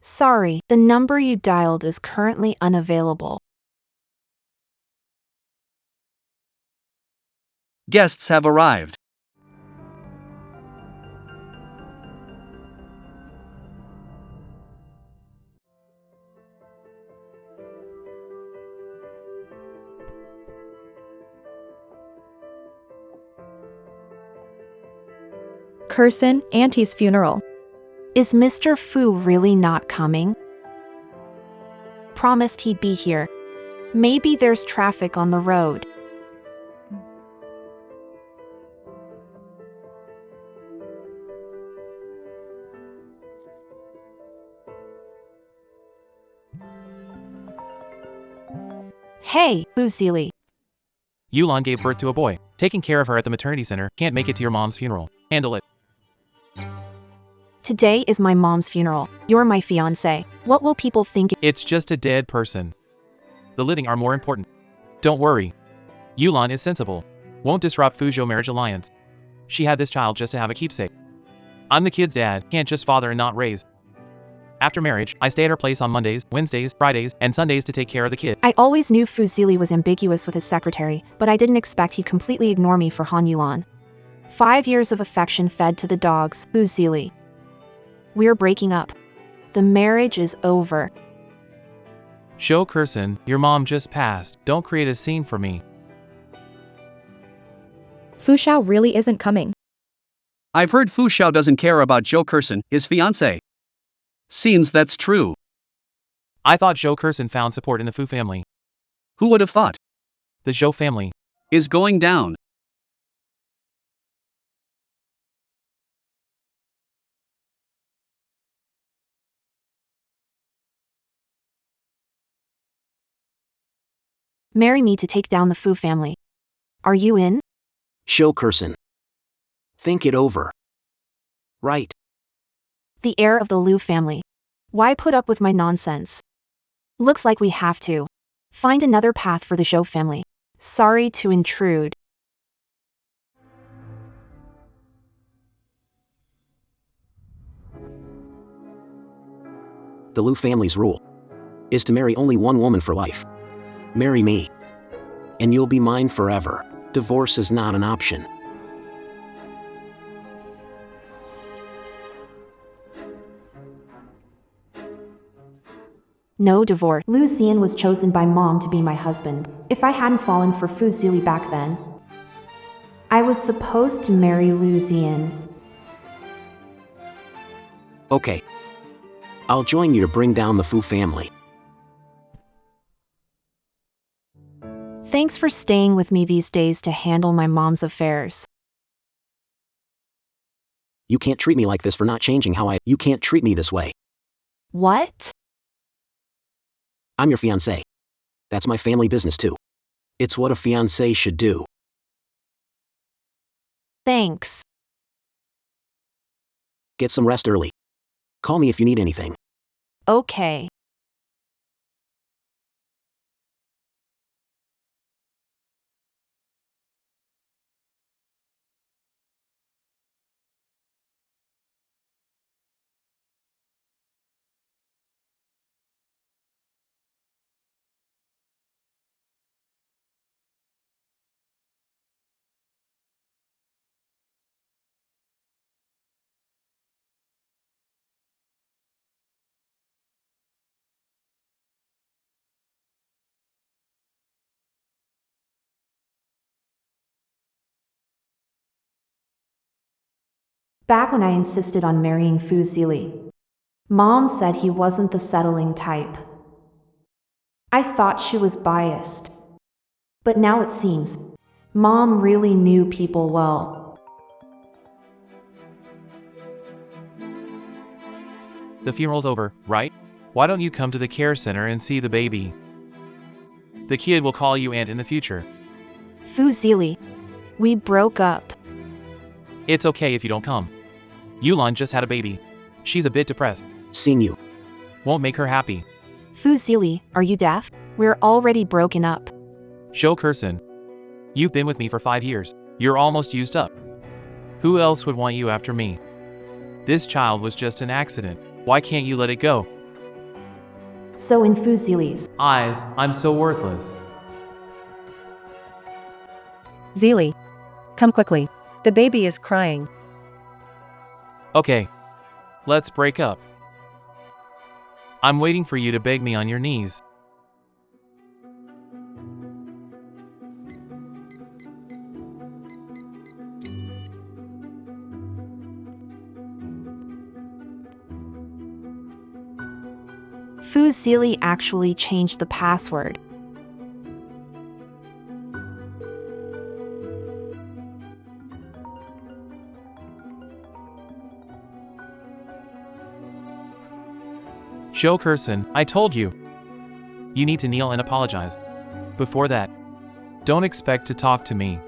Sorry, the number you dialed is currently unavailable. Guests have arrived. Curson, Auntie's funeral. Is Mr. Fu really not coming? Promised he'd be here. Maybe there's traffic on the road. Hey, Fuzili. Yulan gave birth to a boy. Taking care of her at the maternity center. Can't make it to your mom's funeral. Handle it. Today is my mom's funeral. You're my fiancé. What will people think? It's just a dead person. The living are more important. Don't worry. Yulan is sensible. Won't disrupt Fuzhou marriage alliance. She had this child just to have a keepsake. I'm the kid's dad, can't just father and not raise. After marriage, I stay at her place on Mondays, Wednesdays, Fridays, and Sundays to take care of the kid. I always knew Fuzili was ambiguous with his secretary, but I didn't expect he'd completely ignore me for Han Yulan. 5 years of affection fed to the dogs, Fuzili. We're breaking up. The marriage is over. Show Curson, your mom just passed. Don't create a scene for me. Fu Shao really isn't coming. I've heard Fu Shao doesn't care about Zhou Curson, his fiancé. Seems that's true. I thought Zhou Curson found support in the Fu family. Who would have thought? The Zhou family Is going down. Marry me to take down the Fu family. Are you in? Show Curson. Think it over. Right. The heir of the Liu family. Why put up with my nonsense? Looks like we have to find another path for the Zhou family. Sorry to intrude. The Liu family's rule is to marry only one woman for life. Marry me, and you'll be mine forever. Divorce is not an option. No divorce. Liu Xian was chosen by mom to be my husband. If I hadn't fallen for Fu Zili back then, I was supposed to marry Liu Xian. Okay. I'll join you to bring down the Fu family. Thanks for staying with me these days to handle my mom's affairs. You can't treat me like this for not changing how You can't treat me this way. What? I'm your fiancé. That's my family business too. It's what a fiancé should do. Thanks. Get some rest early. Call me if you need anything. Okay. Back when I insisted on marrying Fu Zili, mom said he wasn't the settling type. I thought she was biased. But now it seems, mom really knew people well. The funeral's over, right? Why don't you come to the care center and see the baby? The kid will call you aunt in the future. Fu Zili, we broke up. It's okay if you don't come. Yulan just had a baby. She's a bit depressed. Seeing you Won't make her happy. Fu Zili, are you deaf? We're already broken up. Zhou Curson. You've been with me for 5 years. You're almost used up. Who else would want you after me? This child was just an accident. Why can't you let it go? So in Fu Seely's eyes, I'm so worthless. Zeely, come quickly. The baby is crying. Okay. Let's break up. I'm waiting for you to beg me on your knees. Fu Seely actually changed the password. Joe Curson, I told you. You need to kneel and apologize. Before that, don't expect to talk to me.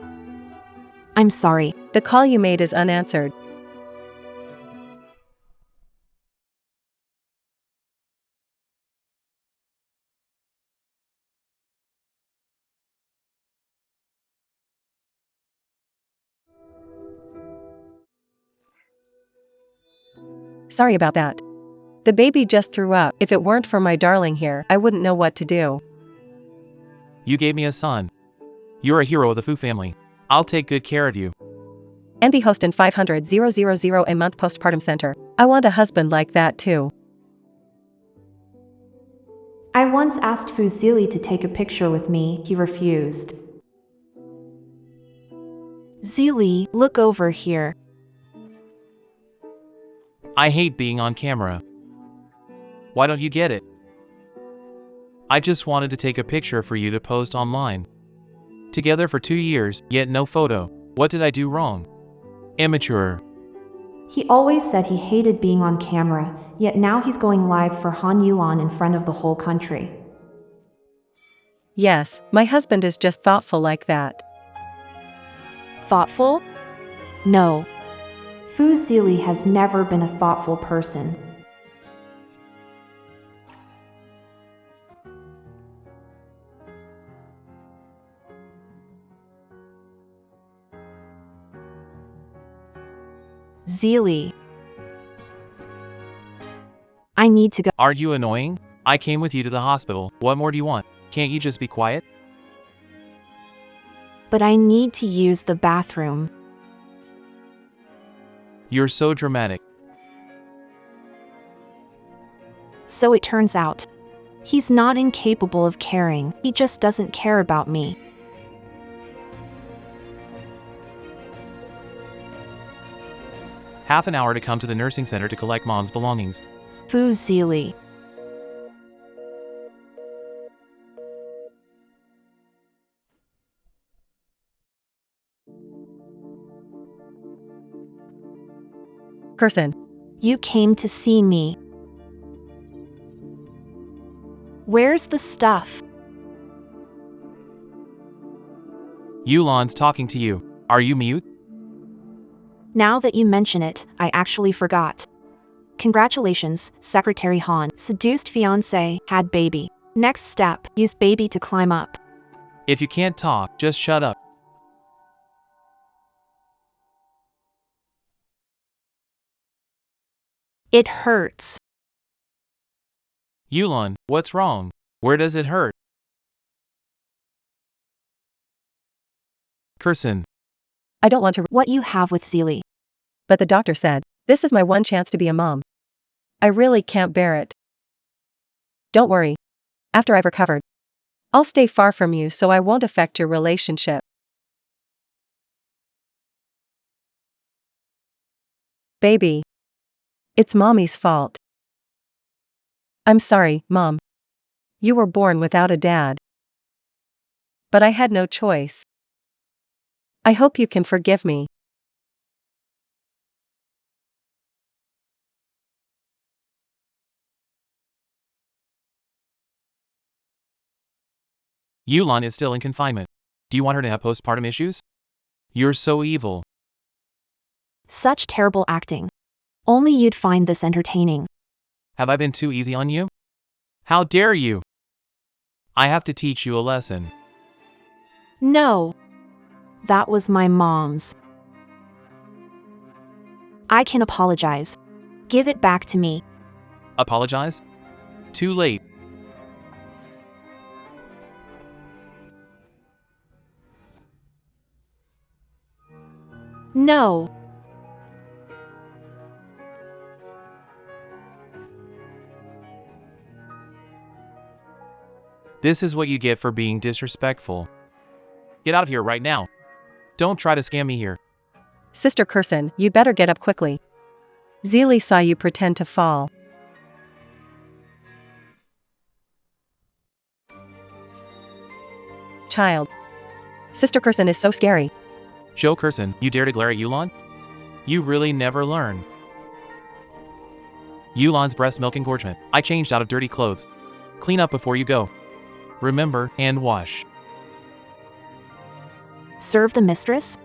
I'm sorry. The call you made is unanswered. Sorry about that. The baby just threw up. If it weren't for my darling here, I wouldn't know what to do. You gave me a son. You're a hero of the Fu family. I'll take good care of you. NB host in 500,000 a month postpartum center. I want a husband like that too. I once asked Fu Seely to take a picture with me, he refused. Zeely, look over here. I hate being on camera. Why don't you get it? I just wanted to take a picture for you to post online. Together for 2 years, yet no photo. What did I do wrong? Immature. He always said he hated being on camera, yet now he's going live for Han Yulan in front of the whole country. Yes, my husband is just thoughtful like that. Thoughtful? No. Fu Seely has never been a thoughtful person. Zeely. I need to go. Are you annoying? I came with you to the hospital. What more do you want? Can't you just be quiet? But I need to use the bathroom. You're so dramatic. So it turns out, he's not incapable of caring, he just doesn't care about me. Half an hour to come to the nursing center to collect mom's belongings. Fu Seely. Curson, You came to see me. Where's the stuff? Yulan's talking to you. Are you mute? Now that you mention it, I actually forgot. Congratulations, Secretary Han. Seduced fiancé, had baby. Next step, use baby to climb up. If you can't talk, just shut up. It hurts. Yulan, what's wrong? Where does it hurt? Curson, I don't want to, What you have with Zeely. but the doctor said, this is my one chance to be a mom. I really can't bear it. Don't worry. After I've recovered, I'll stay far from you so I won't affect your relationship. Baby. It's mommy's fault. I'm sorry, Mom. You were born without a dad. But I had no choice. I hope you can forgive me. Yulan is still in confinement. Do you want her to have postpartum issues? You're so evil. Such terrible acting. Only you'd find this entertaining. Have I been too easy on you? How dare you? I have to teach you a lesson. No. That was my mom's. I can apologize. Give it back to me. Apologize? Too late. No. This is what you get for being disrespectful. Get out of here right now. Don't try to scam me here. Sister Curson, you'd better get up quickly. Zelie saw you pretend to fall. Child. Sister Curson is so scary. Joe Curson, you dare to glare at Yulon? You really never learn. Yulon's breast milk engorgement. I changed out of dirty clothes. Clean up before you go. Remember, hand wash. Serve the mistress?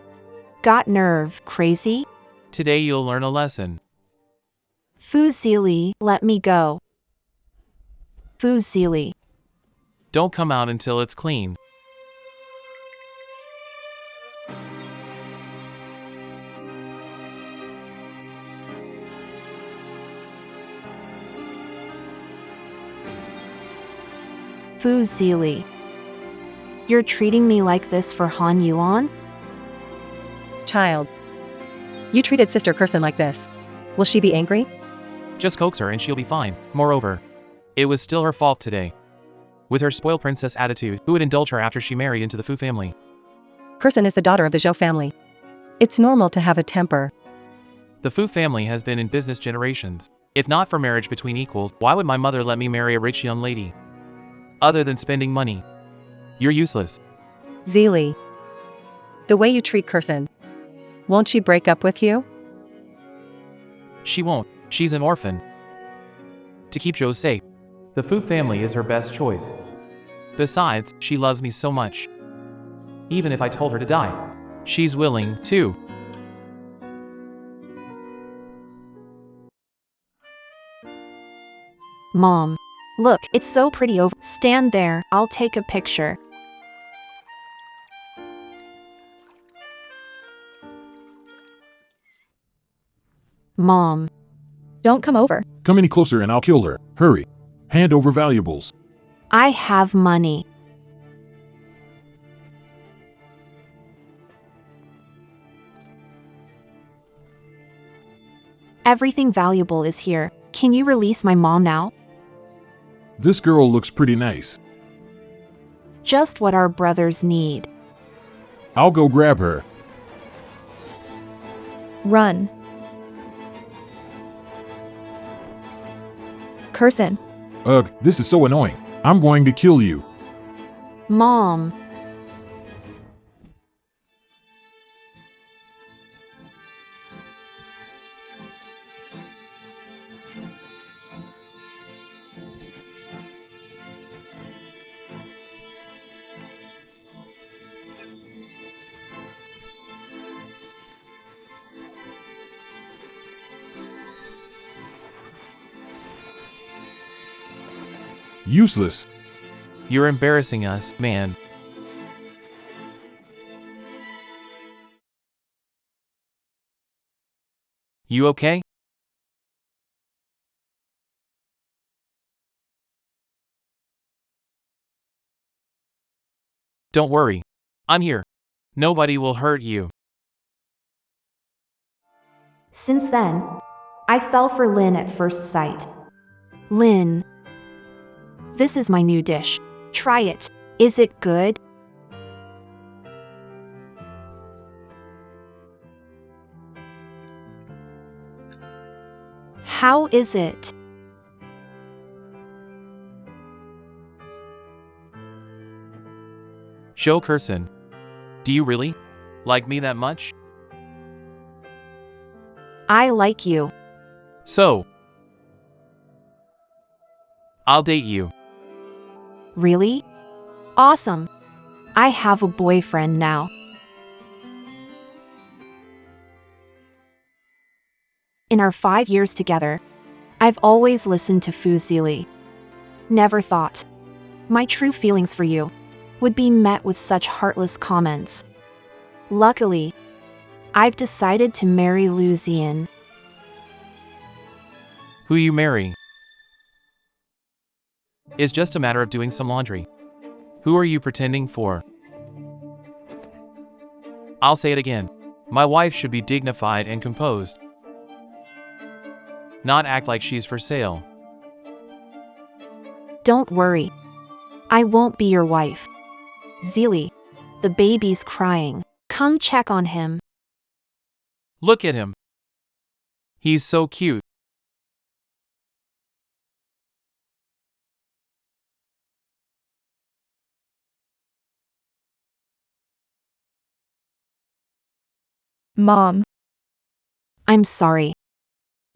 Got nerve, crazy? Today you'll learn a lesson. Fuzili, let me go. Fuzili. Don't come out until it's clean. Fuzili. You're treating me like this for Han Yuan? Child. You treated Sister Curson like this. Will she be angry? Just coax her and she'll be fine. Moreover, it was still her fault today. With her spoiled princess attitude, who would indulge her after she married into the Fu family? Curson is the daughter of the Zhou family. It's normal to have a temper. The Fu family has been in business generations. If not for marriage between equals, why would my mother let me marry a rich young lady? Other than spending money. You're useless. Zelie. The way you treat Curson. Won't she break up with you? She won't. She's an orphan. To keep Joe safe, the Fu family is her best choice. Besides, she loves me so much. Even if I told her to die, she's willing to. Mom. Look, it's so pretty over. Stand there, I'll take a picture. Mom. Don't come over. Come any closer and I'll kill her. Hurry. Hand over valuables. I have money. Everything valuable is here. Can you release my mom now? This girl looks pretty nice. Just what our brothers need. I'll go grab her. Run. Curson. Ugh, this is so annoying. I'm going to kill you. Mom. Useless. You're embarrassing us, man. You okay? Don't worry. I'm here. Nobody will hurt you. Since then, I fell for Lin at first sight. Lin. This is my new dish. Try it. Is it good? How is it? Joe Curson. Do you really like me that much? I like you. So, I'll date you. Really? Awesome. I have a boyfriend now. In our 5 years together, I've always listened to Fuzili. Never thought my true feelings for you would be met with such heartless comments. Luckily, I've decided to marry Lucian. Who you marry is just a matter of doing some laundry. Who are you pretending for? I'll say it again. My wife should be dignified and composed, not act like she's for sale. Don't worry. I won't be your wife. Zelie, the baby's crying. Come check on him. Look at him. He's so cute. Mom. I'm sorry.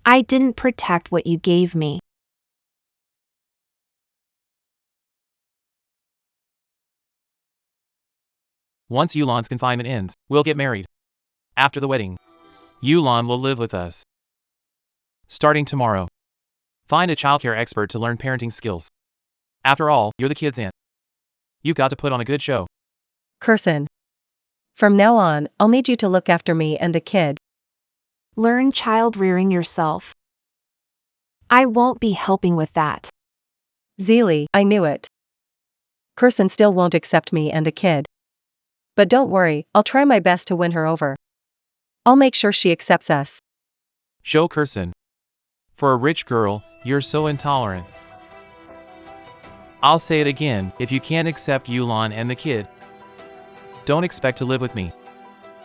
I didn't protect what you gave me. Once Yulan's confinement ends, we'll get married. After the wedding, Yulan will live with us. Starting tomorrow, find a childcare expert to learn parenting skills. After all, you're the kid's aunt. You've got to put on a good show. Curson. From now on, I'll need you to look after me and the kid. Learn child rearing yourself. I won't be helping with that. Zelie, I knew it. Curson still won't accept me and the kid. But don't worry, I'll try my best to win her over. I'll make sure she accepts us. Show Curson. For a rich girl, you're so intolerant. I'll say it again, if you can't accept Yulan and the kid, don't expect to live with me.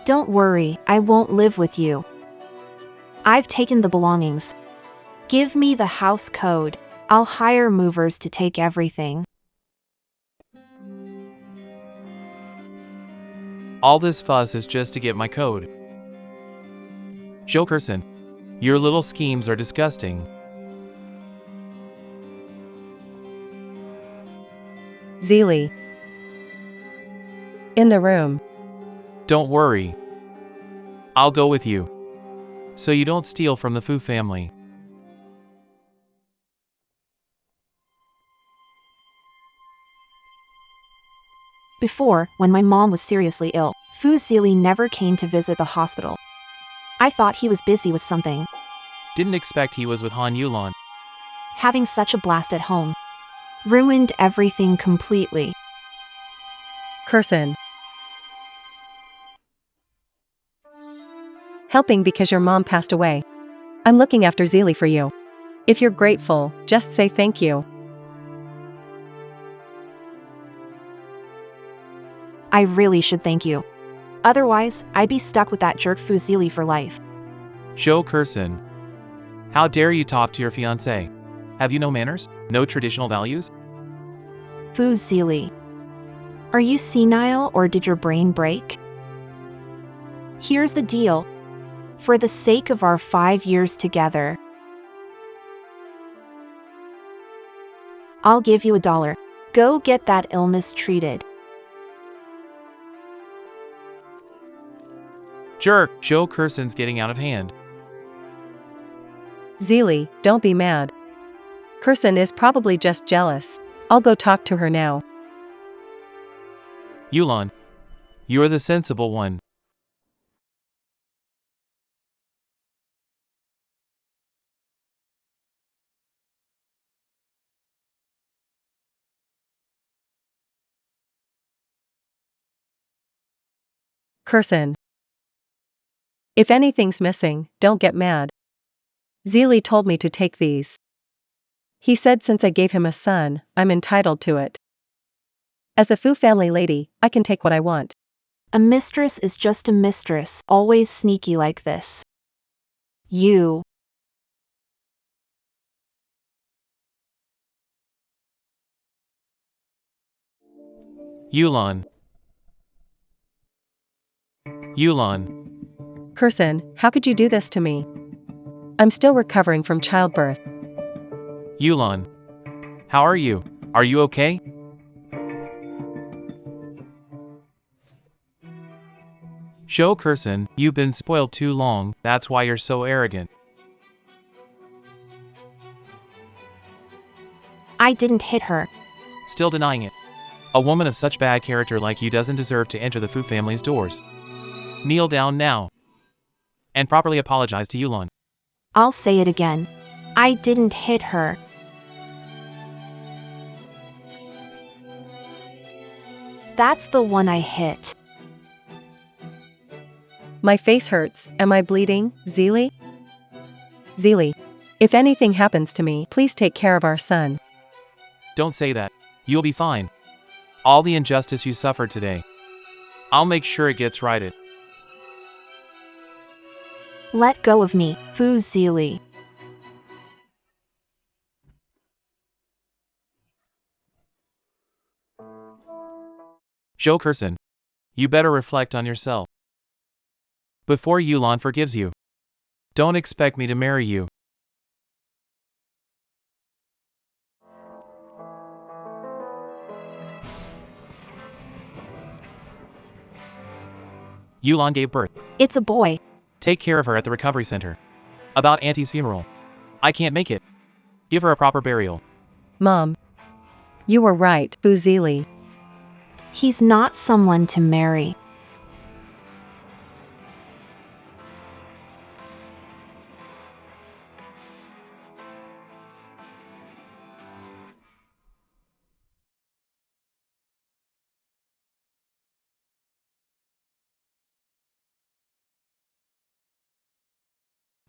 Don't worry, I won't live with you. I've taken the belongings. Give me the house code. I'll hire movers to take everything. All this fuss is just to get my code. Joe Curson, your little schemes are disgusting. Zelie. In the room. Don't worry. I'll go with you. So you don't steal from the Fu family. Before, when my mom was seriously ill, Fu Zili never came to visit the hospital. I thought he was busy with something, Didn't expect he was with Han Yulan. having such a blast at home. Ruined everything completely. Curson. Helping because your mom passed away. I'm looking after Zelie for you. If you're grateful, just say thank you. I really should thank you. Otherwise, I'd be stuck with that jerk Fu Zili for life. Joe Curson. How dare you talk to your fiancé? Have you no manners? No traditional values? Fu Zili. Are you senile or did your brain break? Here's the deal. For the sake of our 5 years together, I'll give you $1. Go get that illness treated. Jerk! Joe Curson's getting out of hand. Zelie, don't be mad. Curson is probably just jealous. I'll go talk to her now. Yulan. You're the sensible one. Curson. If anything's missing, don't get mad. Zelie told me to take these. He said since I gave him a son, I'm entitled to it. As the Fu family lady, I can take what I want. A mistress is just a mistress, always sneaky like this. You. Yulan. Yulan. Curson, how could you do this to me? I'm still recovering from childbirth. Yulan. How are you? Are you okay? Joe Curson, you've been spoiled too long, that's why you're so arrogant. I didn't hit her. Still denying it. A woman of such bad character like you doesn't deserve to enter the Fu family's doors. Kneel down now. And properly apologize to Yulan. I'll say it again. I didn't hit her. That's the one I hit. My face hurts, am I bleeding, Zeely? Zeely, if anything happens to me, please take care of our son. Don't say that. You'll be fine. All the injustice you suffered today, I'll make sure it gets righted. Let go of me, Fu Zili. Zhou Kerson, you better reflect on yourself before Yulan forgives you. Don't expect me to marry you. Yulan gave birth. It's a boy. Take care of her at the recovery center. About Auntie's funeral. I can't make it. Give her a proper burial. Mom. You were right, Fu Zili. He's not someone to marry.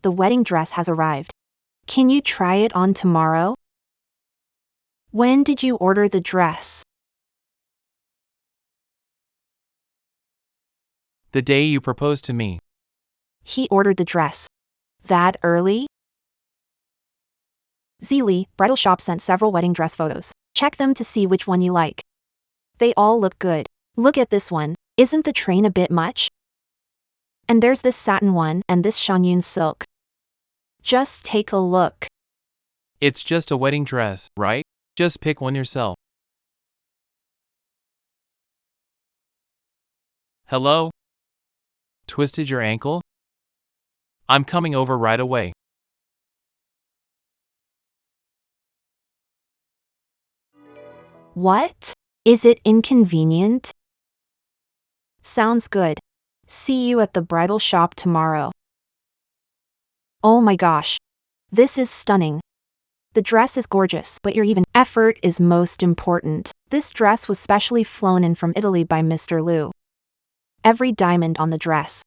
The wedding dress has arrived. Can you try it on tomorrow? When did you order the dress? The day you proposed to me. He ordered the dress. That early? Zeely, bridal shop sent several wedding dress photos. Check them to see which one you like. They all look good. Look at this one. Isn't the train a bit much? And there's this satin one and this Shanyun silk. Just take a look. It's just a wedding dress, right? Just pick one yourself. Hello? Twisted your ankle? I'm coming over right away. What? Is it inconvenient? Sounds good. See you at the bridal shop tomorrow. Oh my gosh. This is stunning. The dress is gorgeous, but your even effort is most important. This dress was specially flown in from Italy by Mr. Liu. Every diamond on the dress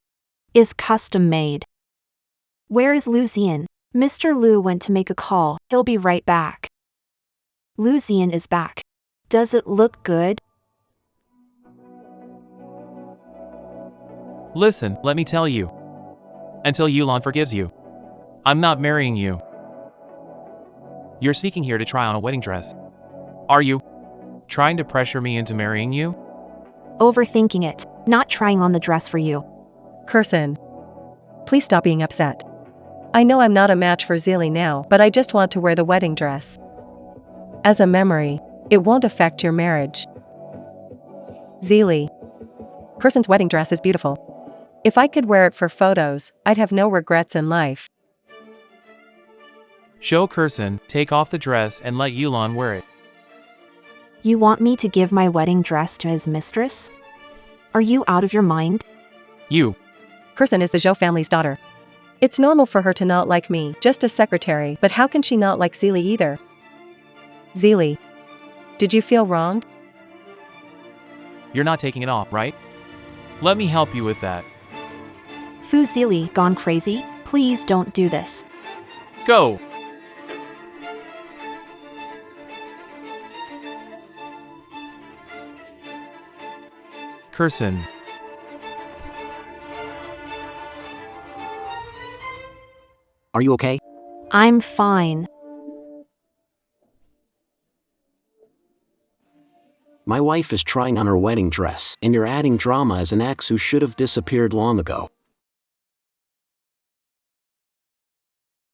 is custom made. Where is Lu Zian? Mr. Liu went to make a call. He'll be right back. Lu Zian is back. Does it look good? Listen, let me tell you. Until Yulan forgives you, I'm not marrying you. You're sneaking here to try on a wedding dress. Are you? Trying to pressure me into marrying you? Overthinking it. Not trying on the dress for you. Kerson. Please stop being upset. I know I'm not a match for Zeely now, but I just want to wear the wedding dress. As a memory, it won't affect your marriage. Zeely. Kerson's wedding dress is beautiful. If I could wear it for photos, I'd have no regrets in life. Zhou Kerson, take off the dress and let Yulan wear it. You want me to give my wedding dress to his mistress? Are you out of your mind? You. Kerson is the Zhou family's daughter. It's normal for her to not like me, just a secretary, but how can she not like Zeely either? Zeely. Did you feel wronged? You're not taking it off, right? Let me help you with that. Fu Zili, gone crazy? Please don't do this. Go! Kerson. Are you okay? I'm fine. My wife is trying on her wedding dress, and you're adding drama as an ex who should have disappeared long ago.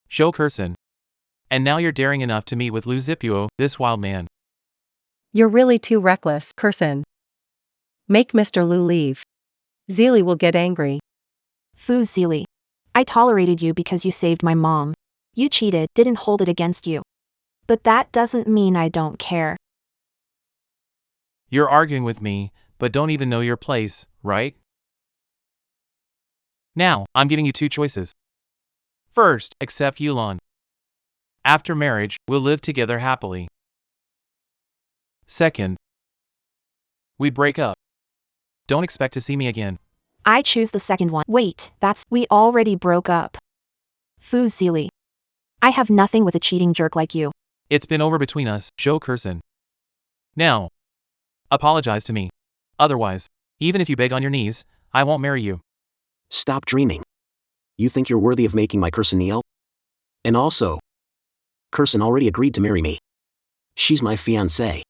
Zhou Kerson. And now you're daring enough to meet with Lu Zipuo, this wild man. You're really too reckless, Kerson. Make Mr. Liu leave. Zeely will get angry. Fu Zili. I tolerated you because you saved my mom. You cheated, didn't hold it against you. But that doesn't mean I don't care. You're arguing with me, but don't even know your place, right? Now, I'm giving you two choices. First, accept Yulan. After marriage, we'll live together happily. Second, we break up. Don't expect to see me again. I choose the second one. Wait, we already broke up. Foo silly. I have nothing with a cheating jerk like you. It's been over between us, Joe Curson. Now, apologize to me. Otherwise, even if you beg on your knees, I won't marry you. Stop dreaming. You think you're worthy of making my Curson kneel? And also, Curson already agreed to marry me. She's my fiancé.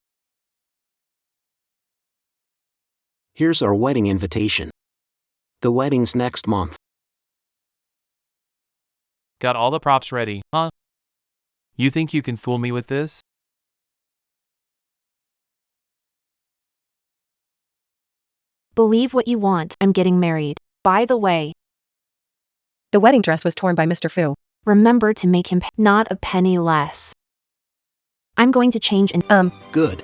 Here's our wedding invitation. The wedding's next month. Got all the props ready, huh? You think you can fool me with this? Believe what you want, I'm getting married. By the way, The wedding dress was torn by Mr. Fu. remember to make him not a penny less. I'm going to change and Good.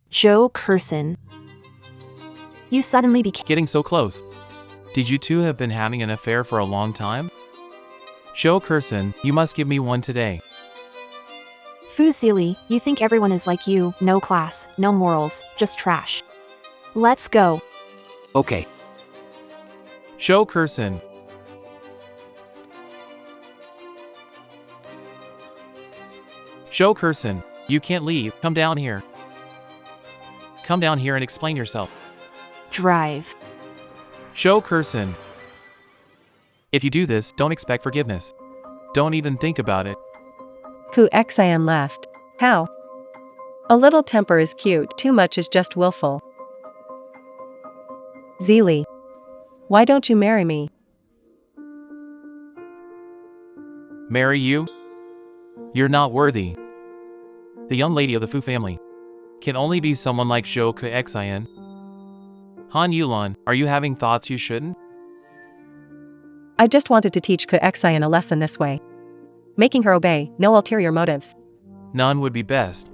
Joe Curson. You suddenly became Getting so close. Did you two have been having an affair for a long time? Joe Curson, you must give me one today. Foo silly. You think everyone is like you, no class, no morals, just trash. Let's go. Okay. Joe Curson. Joe Curson, you can't leave, come down here. Come down here and explain yourself. Drive. Joe Curson. If you do this, don't expect forgiveness. Don't even think about it. Ku Xian left. How? A little temper is cute, too much is just willful. Zeely. Why don't you marry me? Marry you? You're not worthy. The young lady of the Fu family can only be someone like Zhou Kexian. Han Yulan, are you having thoughts you shouldn't? I just wanted to teach Ku Xian a lesson this way. Making her obey, no ulterior motives. None would be best.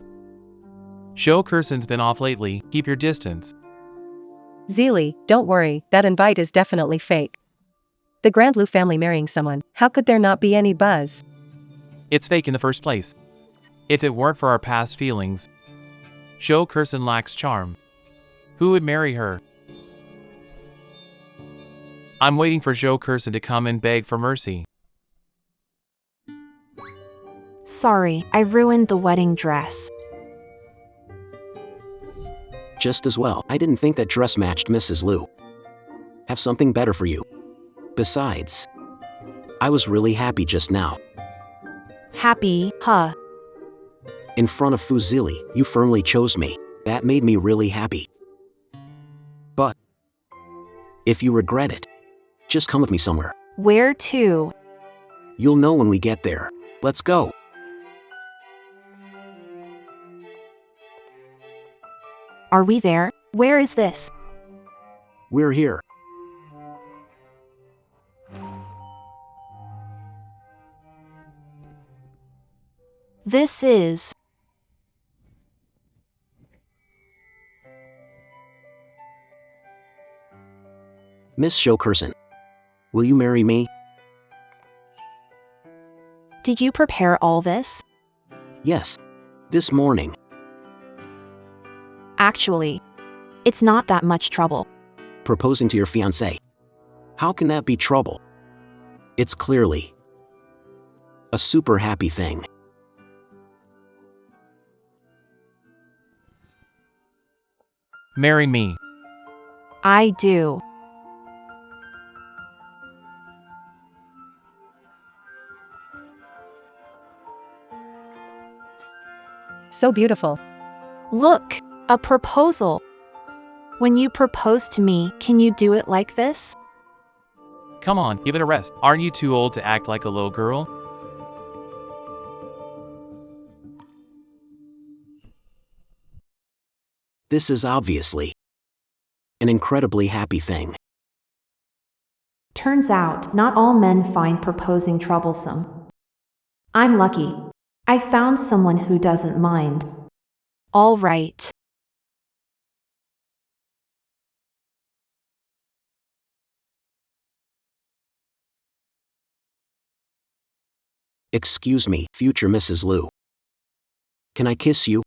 Zhou Curson's been off lately, keep your distance. Zeely, don't worry, that invite is definitely fake. The Grand Lu family marrying someone, how could there not be any buzz? It's fake in the first place. If it weren't for our past feelings, Zhou Curson lacks charm. Who would marry her? I'm waiting for Zhou Curson to come and beg for mercy. Sorry, I ruined the wedding dress. Just as well. I didn't think that dress matched Mrs. Liu. Have something better for you. Besides, I was really happy just now. Happy, huh? In front of Fu Zili, you firmly chose me. That made me really happy. But if you regret it, just come with me somewhere. Where to? You'll know when we get there. Let's go. Are we there? Where is this? We're here. This is... Miss Zhou Curson, will you marry me? Did you prepare all this? Yes. This morning. Actually, it's not that much trouble. Proposing to your fiancé. How can that be trouble? It's clearly a super happy thing. Marry me. I do. So beautiful. Look, a proposal. When you propose to me, can you do it like this? Come on, give it a rest. Aren't you too old to act like a little girl? This is obviously an incredibly happy thing. Turns out, not all men find proposing troublesome. I'm lucky. I found someone who doesn't mind. All right. Excuse me, future Mrs. Liu. Can I kiss you?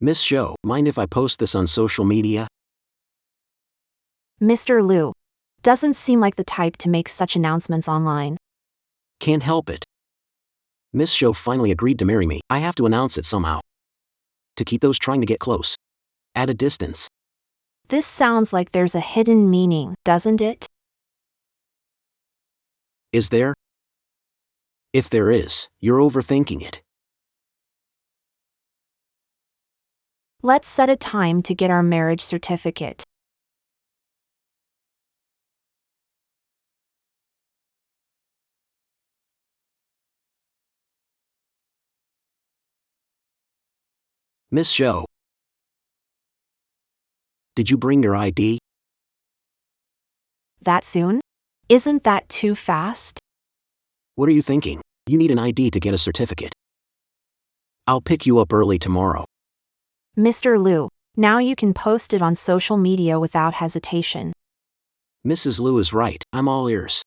Miss Show, mind if I post this on social media? Mr. Liu doesn't seem like the type to make such announcements online. Can't help it. Miss Show finally agreed to marry me. I have to announce it somehow. To keep those trying to get close at a distance. This sounds like there's a hidden meaning, doesn't it? Is there? If there is, you're overthinking it. Let's set a time to get our marriage certificate. Miss Show, did you bring your ID? That soon? Isn't that too fast? What are you thinking? You need an ID to get a certificate. I'll pick you up early tomorrow. Mr. Liu, now you can post it on social media without hesitation. Mrs. Liu is right. I'm all ears.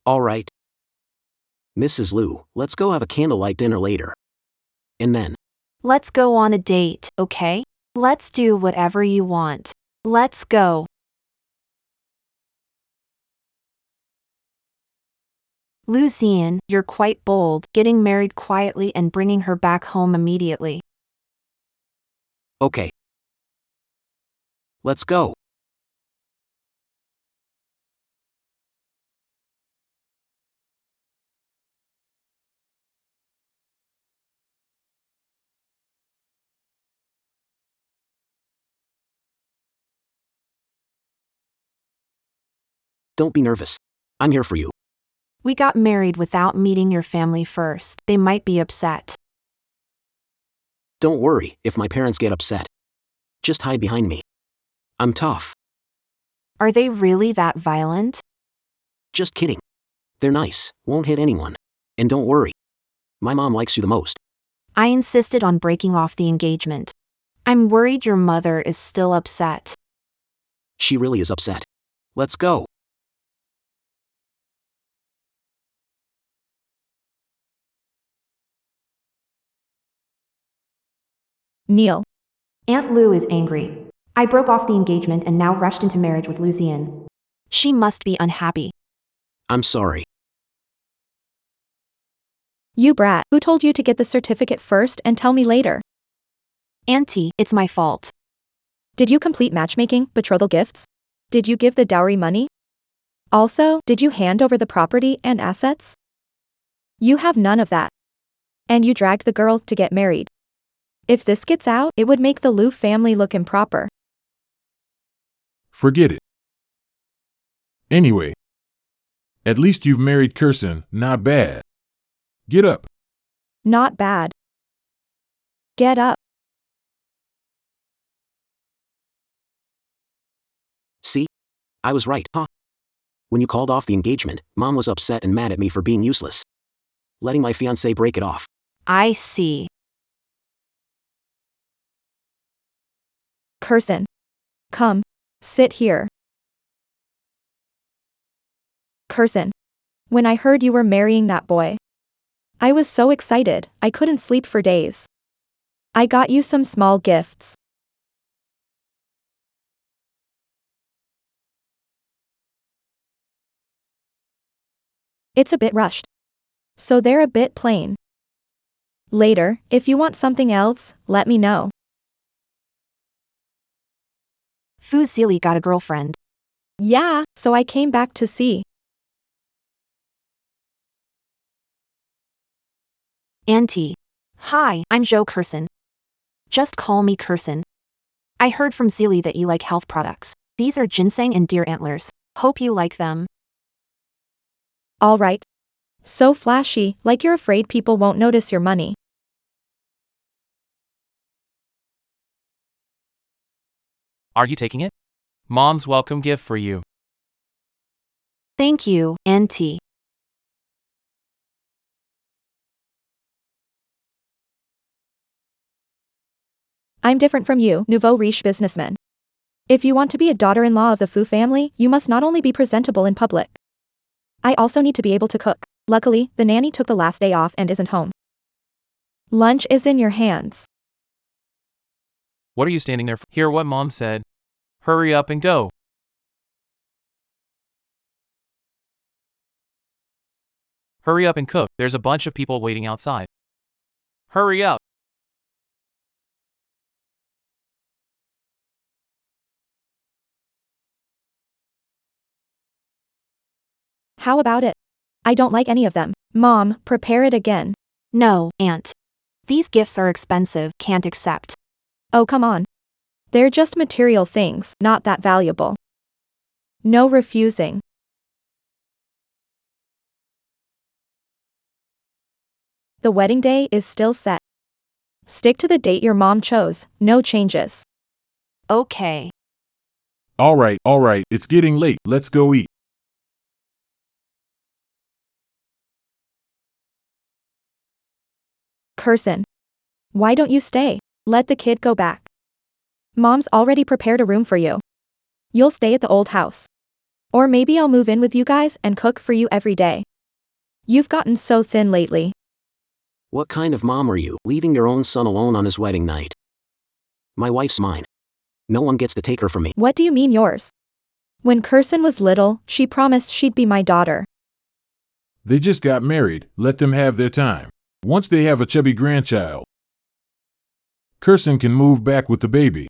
All right. Mrs. Liu, let's go have a candlelight dinner later. And then, Let's go on a date, okay? Let's do whatever you want. Let's go. Lucian, you're quite bold, getting married quietly and bringing her back home immediately. okay. Let's go. Don't be nervous. I'm here for you. We got married without meeting your family first. They might be upset. Don't worry if my parents get upset. Just hide behind me. I'm tough. Are they really that violent? Just kidding. They're nice, won't hit anyone. And don't worry. My mom likes you the most. I insisted on breaking off the engagement. I'm worried your mother is still upset. She really is upset. Let's go. Neil. Aunt Lou is angry. I broke off the engagement and now rushed into marriage with Lucian. She must be unhappy. I'm sorry. You brat, who told you to get the certificate first and tell me later? Auntie, it's my fault. Did you complete matchmaking, betrothal gifts? Did you give the dowry money? Also, did you hand over the property and assets? You have none of that. And you dragged the girl to get married. If this gets out, it would make the Liu family look improper. Forget it. Anyway, at least you've married Kirsten, not bad. Get up. Not bad. Get up. See? I was right, huh? When you called off the engagement, Mom was upset and mad at me for being useless. Letting my fiancé break it off. I see. Kirsten. Come. Sit here. Kirsten. When I heard you were marrying that boy, I was so excited, I couldn't sleep for days. I got you some small gifts. It's a bit rushed. So they're a bit plain. Later, if you want something else, let me know. Fu Seely got a girlfriend. Yeah, so I came back to see. Auntie. Hi, I'm Joe Kirsten. Just call me Kirsten. I heard from Seely that you like health products. These are ginseng and deer antlers. Hope you like them. All right. So flashy, like you're afraid people won't notice your money. Are you taking it? Mom's welcome gift for you. Thank you, Auntie. I'm different from you, nouveau riche businessman. If you want to be a daughter-in-law of the Fu family, you must not only be presentable in public. I also need to be able to cook. Luckily, the nanny took the last day off and isn't home. Lunch is in your hands. What are you standing there for? Hear what Mom said. Hurry up and go. Hurry up and cook, there's a bunch of people waiting outside. Hurry up. How about it? I don't like any of them. Mom, prepare it again. No, Aunt. These gifts are expensive, can't accept. Oh, come on. They're just material things, not that valuable. No refusing. The wedding day is still set. Stick to the date your mom chose, no changes. Okay. All right, it's getting late. Let's go eat. Curson. Why don't you stay? Let the kid go back. Mom's already prepared a room for you. You'll stay at the old house. Or maybe I'll move in with you guys and cook for you every day. You've gotten so thin lately. What kind of mom are you, leaving your own son alone on his wedding night? My wife's mine. No one gets to take her from me. What do you mean yours? When Curson was little, she promised she'd be my daughter. They just got married. Let them have their time. Once they have a chubby grandchild, Curson can move back with the baby.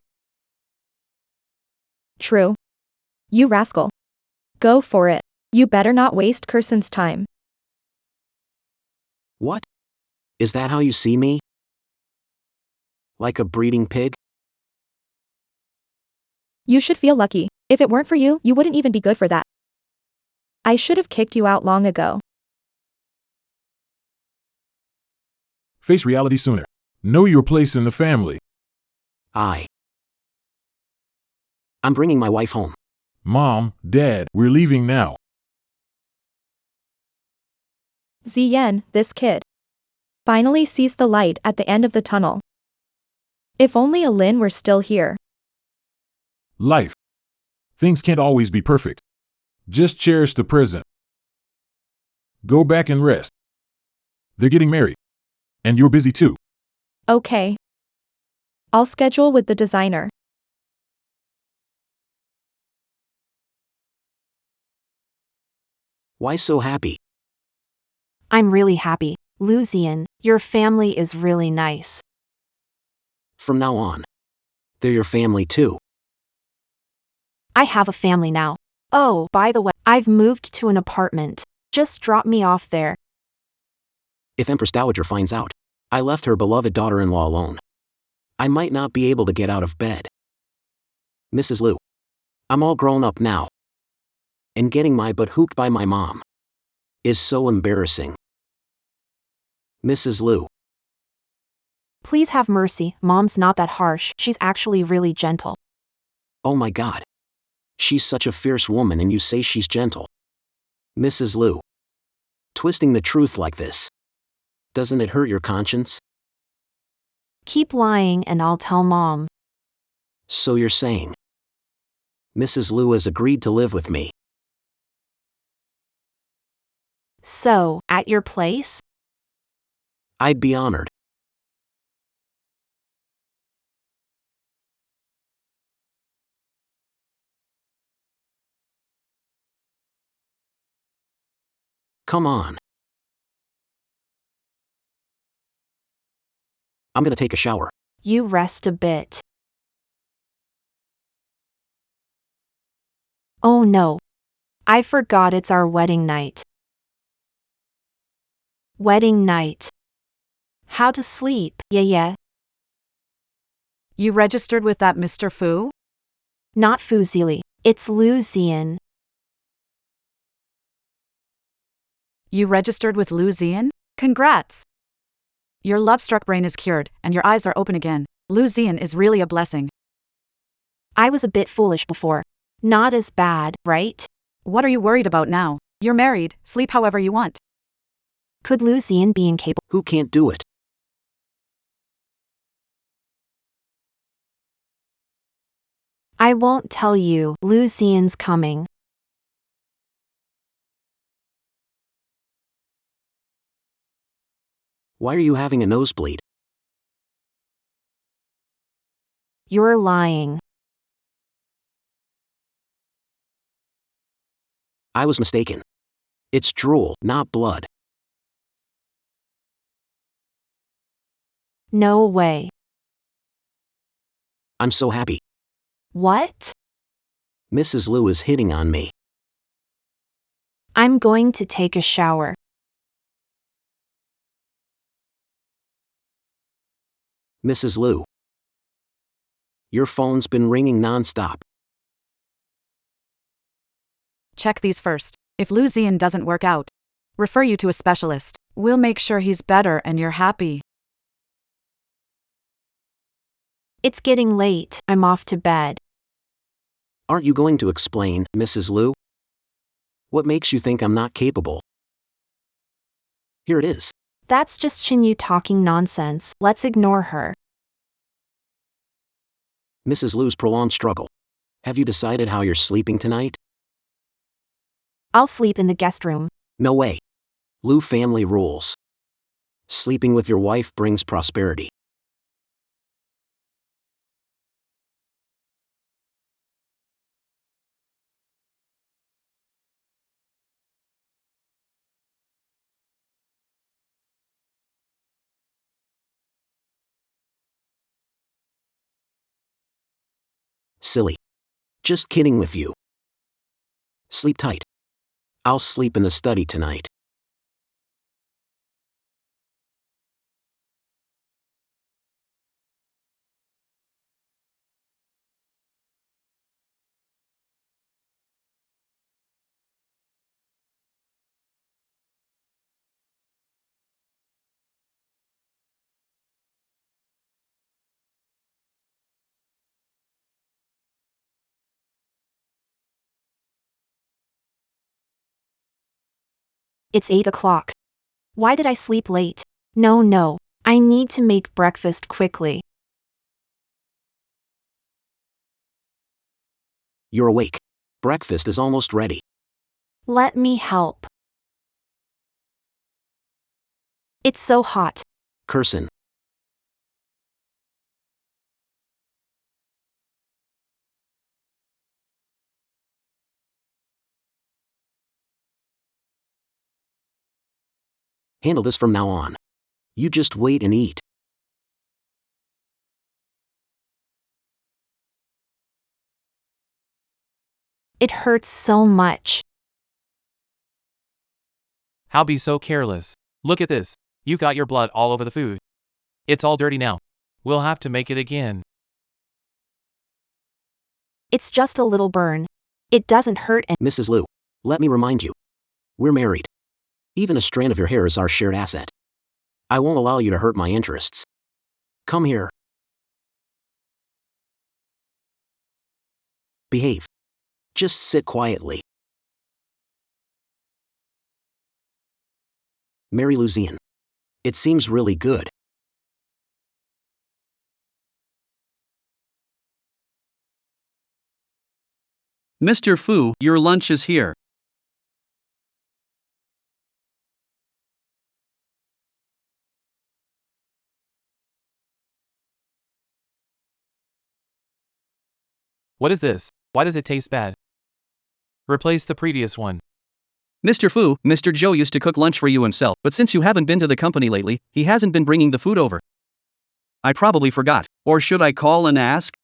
True. You rascal. Go for it. You better not waste Curson's time. What? Is that how you see me? Like a breeding pig? You should feel lucky. If it weren't for you, you wouldn't even be good for that. I should have kicked you out long ago. Face reality sooner. Know your place in the family. I'm bringing my wife home. Mom, Dad, we're leaving now. Ziyen, this kid. Finally sees the light at the end of the tunnel. If only Alin were still here. Life. Things can't always be perfect. Just cherish the present. Go back and rest. They're getting married. And you're busy too. Okay. I'll schedule with the designer. Why so happy? I'm really happy. Lucian, your family is really nice. From now on, they're your family too. I have a family now. Oh, by the way, I've moved to an apartment. Just drop me off there. If Empress Dowager finds out, I left her beloved daughter-in-law alone, I might not be able to get out of bed. Mrs. Liu, I'm all grown up now. And getting my butt hooked by my mom is so embarrassing. Mrs. Liu, Please have mercy, Mom's not that harsh, she's actually really gentle. oh my god. She's such a fierce woman and you say she's gentle. Mrs. Liu, twisting the truth like this, doesn't it hurt your conscience? Keep lying and I'll tell Mom. So you're saying Mrs. Liu has agreed to live with me? So, at your place? I'd be honored. Come on. I'm gonna take a shower. You rest a bit. Oh no. I forgot it's our wedding night. Wedding night. How to sleep, yeah. You registered with that Mr. Fu? Not Fuzili, it's Lucian. You registered with Lu Zian? Congrats! Your love-struck brain is cured, and your eyes are open again. Lu Zian is really a blessing. I was a bit foolish before. Not as bad, right? What are you worried about now? You're married, sleep however you want. Could Lu Zian be incapable? Who can't do it? I won't tell you. Lu Zian's coming. Why are you having a nosebleed? You're lying. I was mistaken. It's drool, not blood. No way. I'm so happy. What? Mrs. Lu is hitting on me. I'm going to take a shower. Mrs. Lu. Your phone's been ringing nonstop. Check these first. If Lu Zian doesn't work out, refer you to a specialist. We'll make sure he's better and you're happy. It's getting late. I'm off to bed. Aren't you going to explain, Mrs. Lu? What makes you think I'm not capable? Here it is. That's just Chinyu talking nonsense. Let's ignore her. Mrs. Lu's prolonged struggle. Have you decided how you're sleeping tonight? I'll sleep in the guest room. No way. Lu family rules. Sleeping with your wife brings prosperity. Silly. Just kidding with you. Sleep tight. I'll sleep in the study tonight. It's 8 o'clock. Why did I sleep late? No. I need to make breakfast quickly. You're awake. Breakfast is almost ready. Let me help. It's so hot. Curson. Handle this from now on. You just wait and eat. It hurts so much. How be so careless? Look at this. You've got your blood all over the food. It's all dirty now. We'll have to make it again. It's just a little burn. It doesn't hurt and Mrs. Lu, let me remind you. We're married. Even a strand of your hair is our shared asset. I won't allow you to hurt my interests. Come here. Behave. Just sit quietly. Mary Lu Zian. It seems really good. Mr. Fu, your lunch is here. What is this? Why does it taste bad? Replace the previous one. Mr. Fu, Mr. Zhou used to cook lunch for you himself, but since you haven't been to the company lately, he hasn't been bringing the food over. I probably forgot. Or should I call and ask?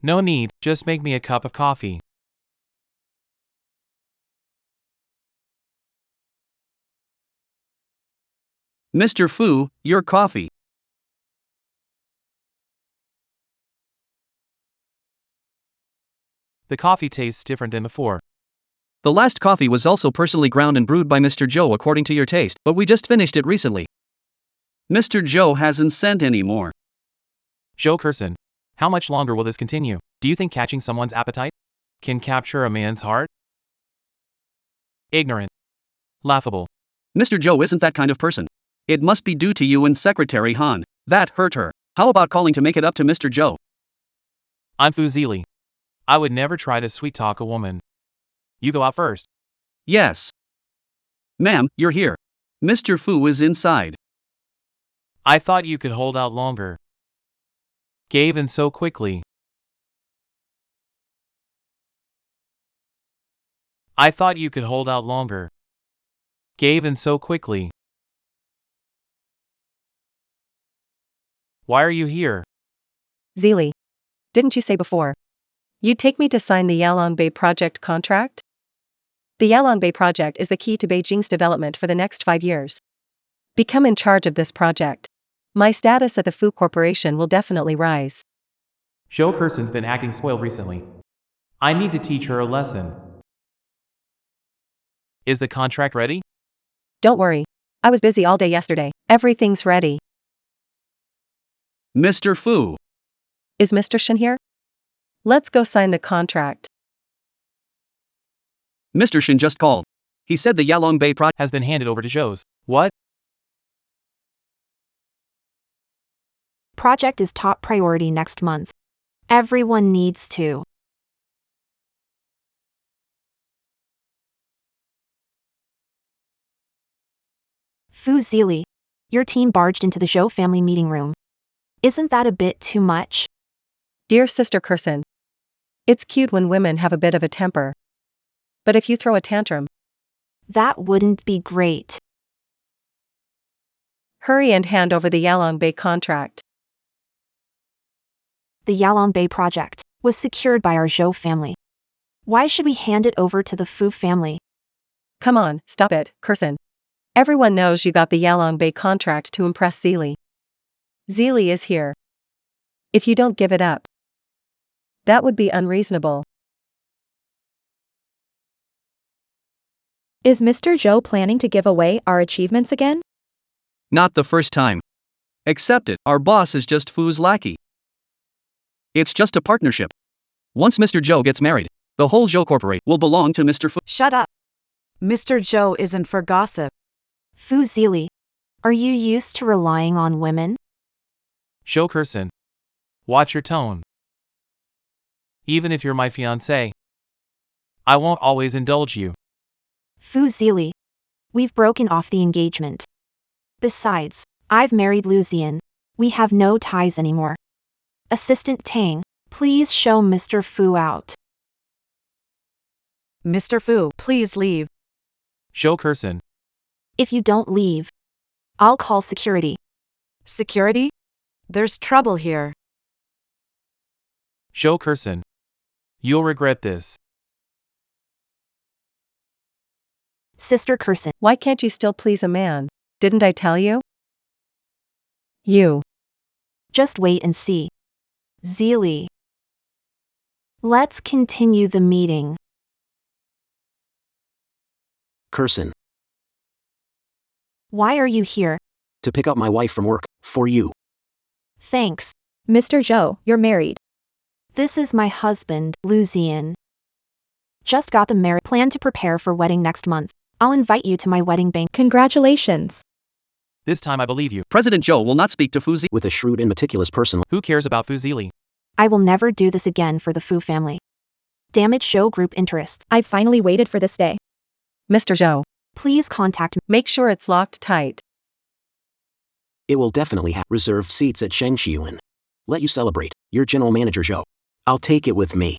No need, just make me a cup of coffee. Mr. Fu, your coffee. The coffee tastes different than before. The last coffee was also personally ground and brewed by Mr. Joe according to your taste, but we just finished it recently. Mr. Joe hasn't sent any more. Joe Curson. How much longer will this continue? Do you think catching someone's appetite can capture a man's heart? Ignorant. Laughable. Mr. Joe isn't that kind of person. It must be due to you and Secretary Han. That hurt her. How about calling to make it up to Mr. Joe? I'm Fuzili. I would never try to sweet talk a woman. You go out first. Yes. Ma'am, you're here. Mr. Fu is inside. I thought you could hold out longer. Gave in so quickly. I thought you could hold out longer. Gave in so quickly. Why are you here? Zili. Didn't you say before you'd take me to sign the Yalong Bay project contract? The Yalong Bay project is the key to Beijing's development for the next 5 years. Become in charge of this project. My status at the Fu Corporation will definitely rise. Joe Curson's been acting spoiled recently. I need to teach her a lesson. Is the contract ready? Don't worry. I was busy all day yesterday. Everything's ready. Mr. Fu. Is Mr. Shin here? Let's go sign the contract. Mr. Shin just called. He said the Yalong Bay project Has been handed over to Joe's. What? Project is top priority next month. Everyone needs to. Fu Zili. Your team barged into the Zhou family meeting room. Isn't that a bit too much? Dear Sister Curson. It's cute when women have a bit of a temper. But if you throw a tantrum, That wouldn't be great. hurry and hand over the Yalong Bay contract. The Yalong Bay project was secured by our Zhou family. Why should we hand it over to the Fu family? Come on, stop it, Curson. Everyone knows you got the Yalong Bay contract to impress Zili. Zili is here. If you don't give it up, that would be unreasonable. Is Mr. Joe planning to give away our achievements again? Not the first time. Accept it, our boss is just Fu's lackey. It's just a partnership. Once Mr. Joe gets married, the whole Zhou Corporation will belong to Mr. Fu. Shut up. Mr. Joe isn't for gossip. Fu Zili. Are you used to relying on women? Joe Curson. Watch your tone. Even if you're my fiancé, I won't always indulge you. Fu Zili. We've broken off the engagement. Besides, I've married Lucian. We have no ties anymore. Assistant Tang, please show Mr. Fu out. Mr. Fu, please leave. Joe Curson. If you don't leave, I'll call security. Security? There's trouble here. Joe Curson. You'll regret this. Sister Curson. Why can't you still please a man? Didn't I tell you? You. Just wait and see. Zili. Let's continue the meeting. Curson. Why are you here? To pick up my wife from work, for you. Thanks. Mr. Joe, you're married. This is my husband, Lucian. Just got the marriage plan to prepare for wedding next month. I'll invite you to my wedding banquet. Congratulations. This time I believe you. President Joe will not speak to Fu Zi. With a shrewd and meticulous person. Who cares about Fuzili? I will never do this again for the Fu family. Damage show group interests. I've finally waited for this day. Mr. Zhou. Please contact me. Make sure it's locked tight. It will definitely have reserved seats at Shengshuan. Let you celebrate. Your general manager Zhou. I'll take it with me.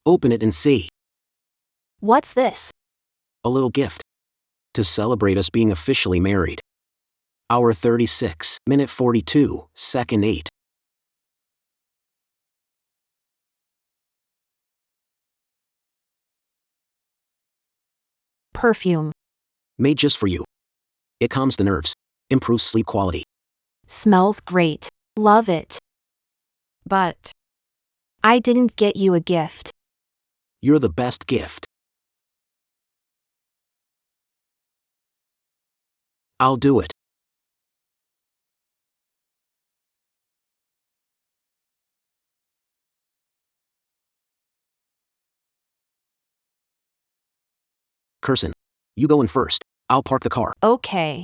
Open it and see. What's this? A little gift. To celebrate us being officially married. Hour 36, minute 42, second 8. Perfume. Made just for you. It calms the nerves. Improves sleep quality. Smells great. Love it. But I didn't get you a gift. You're the best gift. I'll do it. Curson, you go in first. I'll park the car. Okay.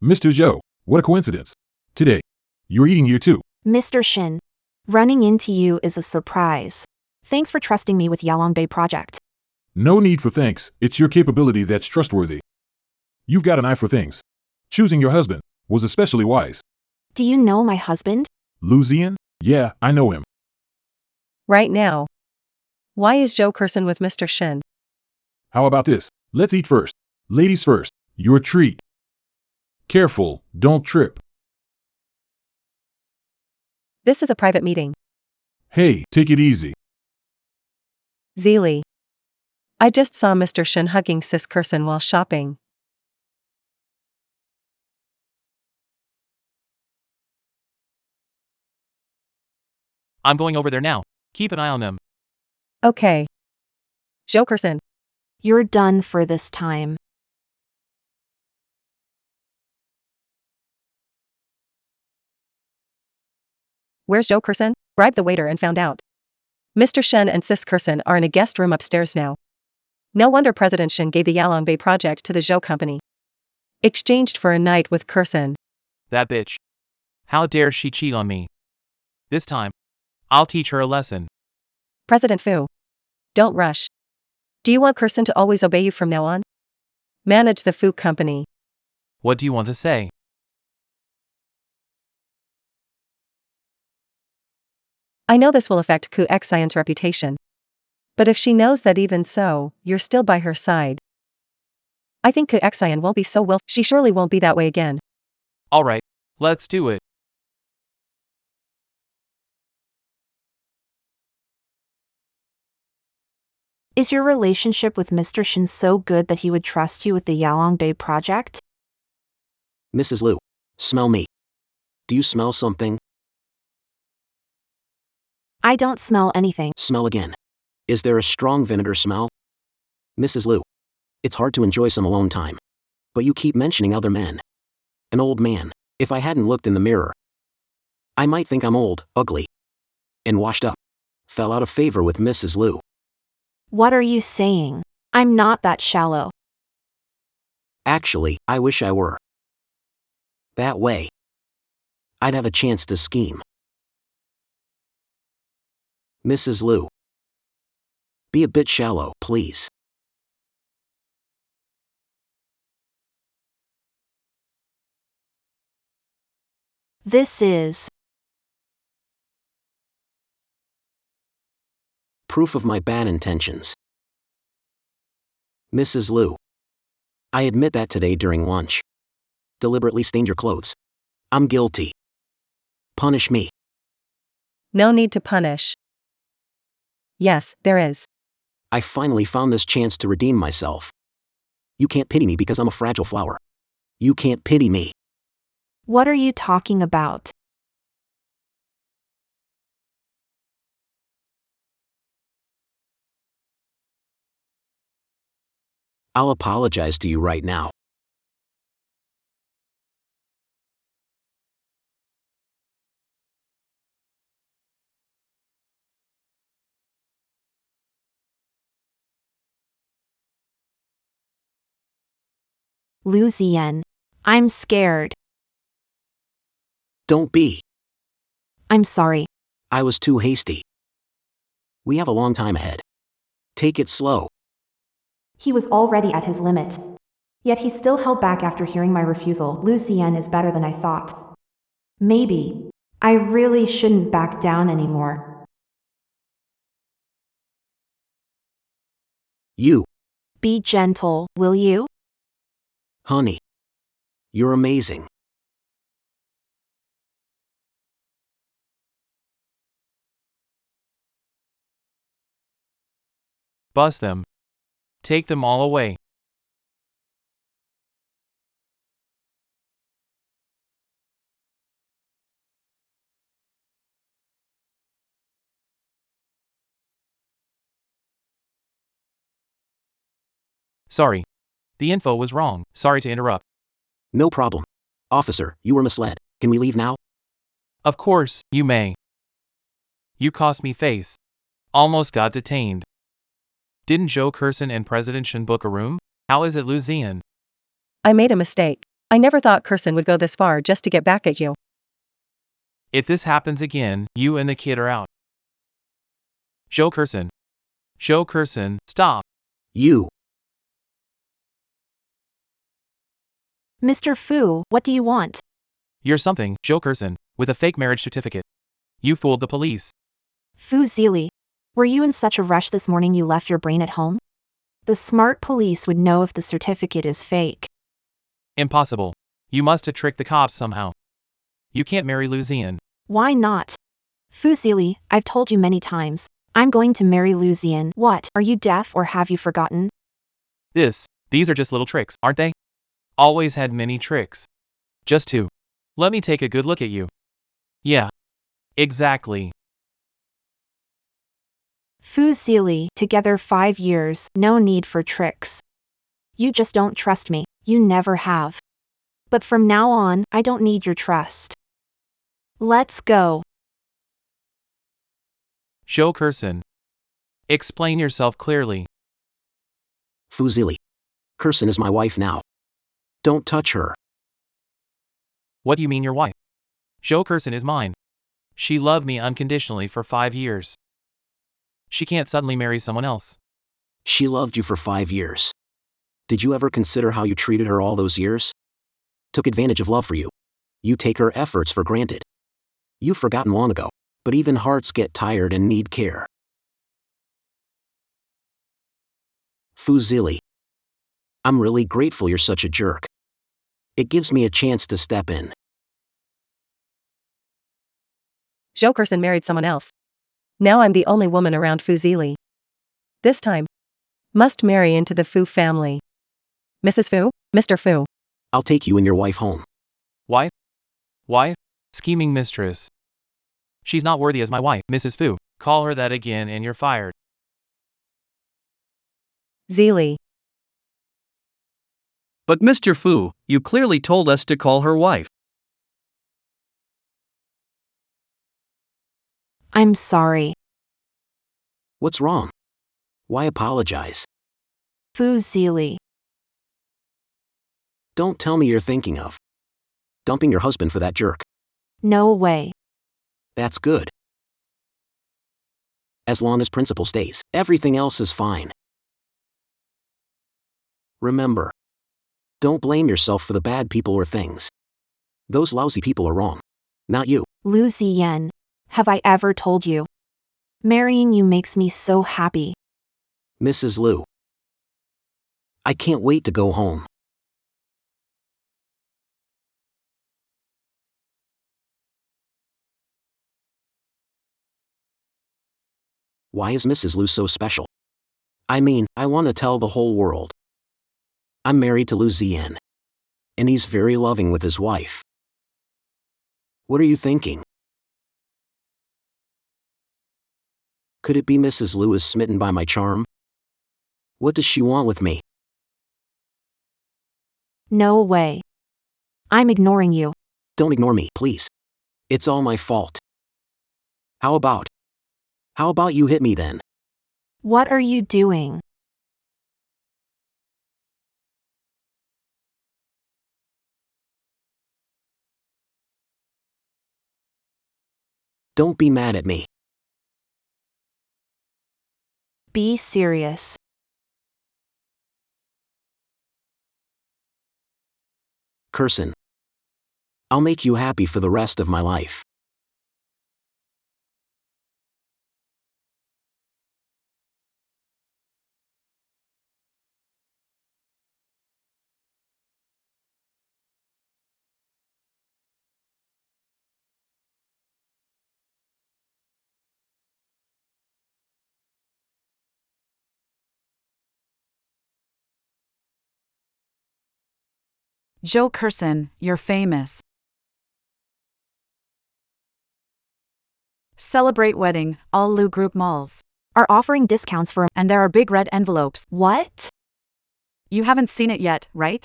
Mr. Zhou, what a coincidence. Today, you're eating here too. Mr. Shin, running into you is a surprise. Thanks for trusting me with Yalongbei project. No need for thanks, it's your capability that's trustworthy. You've got an eye for things. Choosing your husband was especially wise. Do you know my husband? Lu Zian? Yeah, I know him. Right now. Why is Joe Curson with Mr. Shin? How about this? Let's eat first. Ladies first. Your treat. Careful, don't trip. This is a private meeting. Hey, take it easy. Zeely. I just saw Mr. Shin hugging Sis Curson while shopping. I'm going over there now. Keep an eye on them. Okay. Joe Curson. You're done for this time. Where's Joe Curson? Bribed the waiter and found out. Mr. Shen and Sis Curson are in a guest room upstairs now. No wonder President Shen gave the Yalongbei project to the Zhou company. Exchanged for a night with Curson. That bitch. How dare she cheat on me? This time, I'll teach her a lesson. President Fu. Don't rush. Do you want Curson to always obey you from now on? Manage the Fu company. What do you want to say? I know this will affect Ku Xian's reputation. But if she knows that even so, you're still by her side. I think Ku Xian won't be so willful. She surely won't be that way again. Alright, let's do it. Is your relationship with Mr. Shin so good that he would trust you with the Yalongbei project? Mrs. Liu, smell me. Do you smell something? I don't smell anything. Smell again. Is there a strong vinegar smell? Mrs. Liu, it's hard to enjoy some alone time. But you keep mentioning other men. An old man. If I hadn't looked in the mirror, I might think I'm old, ugly, and washed up. Fell out of favor with Mrs. Liu. What are you saying? I'm not that shallow. Actually, I wish I were. That way, I'd have a chance to scheme. Mrs. Liu, be a bit shallow, please. This is Proof of my bad intentions. Mrs. Liu, I admit that today during lunch. Deliberately stained your clothes. I'm guilty. Punish me. No need to punish. Yes, there is. I finally found this chance to redeem myself. You can't pity me because I'm a fragile flower. You can't pity me. What are you talking about? I'll apologize to you right now. Lu Zian. I'm scared. Don't be. I'm sorry. I was too hasty. We have a long time ahead. Take it slow. He was already at his limit. Yet he still held back after hearing my refusal. Lu Zian is better than I thought. Maybe I really shouldn't back down anymore. You, Be gentle, will you? honey. You're amazing. Bust them. Take them all away. Sorry. The info was wrong. Sorry to interrupt. No problem. Officer, you were misled. Can we leave now? Of course, you may. You cost me face. Almost got detained. Didn't Joe Curson and President Shin book a room? How is it, Luzian? I made a mistake. I never thought Curson would go this far just to get back at you. If this happens again, you and the kid are out. Joe Curson. Joe Curson, stop. You. Mr. Fu, what do you want? You're something, Joe Curson, with a fake marriage certificate. You fooled the police. Fu Zili, were you in such a rush this morning you left your brain at home? The smart police would know if the certificate is fake. Impossible. You must have tricked the cops somehow. You can't marry Luzian. Why not? Fu Zili, I've told you many times. I'm going to marry Luzian. What, are you deaf or have you forgotten? These are just little tricks, aren't they? Always had many tricks. Just two. Let me take a good look at you. Yeah. Exactly. Fu Zili, together 5 years, no need for tricks. You just don't trust me, you never have. But from now on, I don't need your trust. Let's go. Joe Curson. Explain yourself clearly. Fuzili. Curson is my wife now. Don't touch her. What do you mean your wife? Joe Curson is mine. She loved me unconditionally for 5 years. She can't suddenly marry someone else. She loved you for 5 years. Did you ever consider how you treated her all those years? Took advantage of love for you. You take her efforts for granted. You've forgotten long ago, but even hearts get tired and need care. Fuzili. I'm really grateful you're such a jerk. It gives me a chance to step in. Joe Curson married someone else. Now I'm the only woman around Fuzili. This time. Must marry into the Fu family. Mrs. Fu, Mr. Fu. I'll take you and your wife home. Wife? Wife? Scheming mistress. She's not worthy as my wife, Mrs. Fu. Call her that again and you're fired. Zili. But Mr. Fu, you clearly told us to call her wife. I'm sorry. What's wrong? Why apologize? Fu Zili. Don't tell me you're thinking of dumping your husband for that jerk. No way. That's good. As long as principle stays, everything else is fine. Remember, don't blame yourself for the bad people or things. Those lousy people are wrong, not you. Lu Ziyan, have I ever told you? Marrying you makes me so happy. Mrs. Liu. I can't wait to go home. Why is Mrs. Liu so special? I mean, I want to tell the whole world. I'm married to Lu Ziyan. And he's very loving with his wife. What are you thinking? Could it be Mrs. Liu is smitten by my charm? What does she want with me? No way. I'm ignoring you. Don't ignore me, please. It's all my fault. How about you hit me then? What are you doing? Don't be mad at me. Be serious. Curson. I'll make you happy for the rest of my life. Joe Curson, you're famous. Celebrate wedding, all Lu Group malls. Are offering discounts for. And there are big red envelopes. What? You haven't seen it yet, right?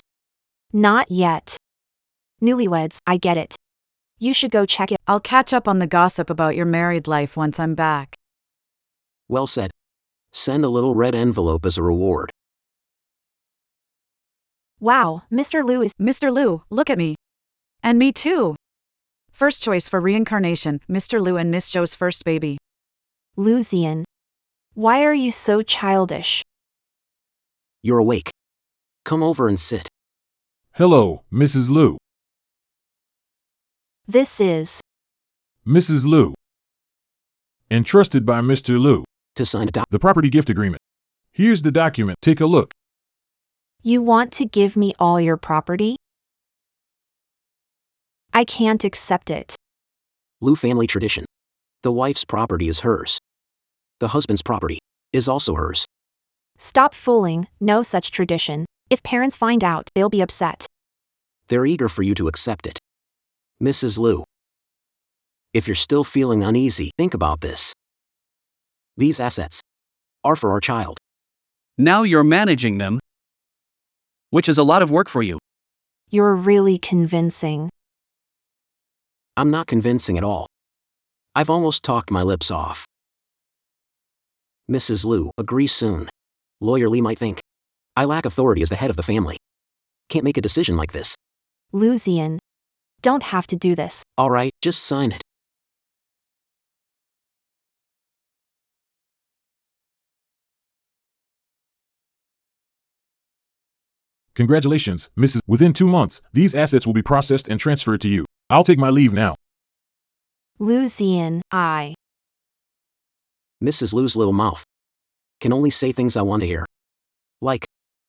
Not yet. Newlyweds, I get it. You should go check it. I'll catch up on the gossip about your married life once I'm back. Well said. Send a little red envelope as a reward. Wow, Mr. Liu is. Mr. Liu, look at me. And me too. First choice for reincarnation, Mr. Liu and Miss Zhou's first baby. Lucian. Why are you so childish? You're awake. Come over and sit. Hello, Mrs. Liu. This is. Mrs. Liu. Entrusted by Mr. Liu. To sign The property gift agreement. Here's the document. Take a look. You want to give me all your property? I can't accept it. Liu family tradition. The wife's property is hers. The husband's property is also hers. Stop fooling, no such tradition. If parents find out, they'll be upset. They're eager for you to accept it. Mrs. Liu. If you're still feeling uneasy, think about this. These assets are for our child. Now you're managing them, which is a lot of work for you. You're really convincing. I'm not convincing at all. I've almost talked my lips off. Mrs. Liu, agree soon. Lawyer Lee might think I lack authority as the head of the family. Can't make a decision like this. Lucian. Don't have to do this. All right, just sign it. Congratulations, Mrs. Within 2 months, these assets will be processed and transferred to you. I'll take my leave now. Lucian, Mrs. Liu's little mouth can only say things I want to hear. Like,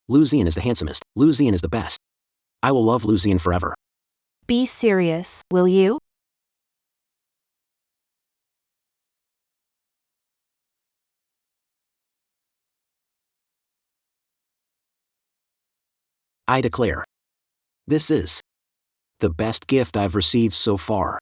Lucian is the handsomest. Lucian is the best. I will love Lucian forever. Be serious, will you? I declare. This is the best gift I've received so far.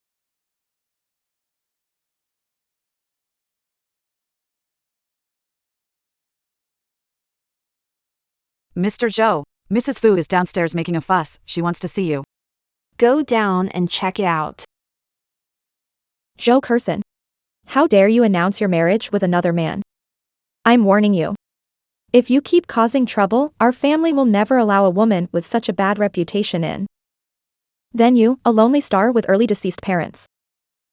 Mr. Zhou, Mrs. Fu is downstairs making a fuss. She wants to see you. Go down and check it out. Zhou Curson. How dare you announce your marriage with another man? I'm warning you. If you keep causing trouble, our family will never allow a woman with such a bad reputation in. Then you, a lonely star with early deceased parents,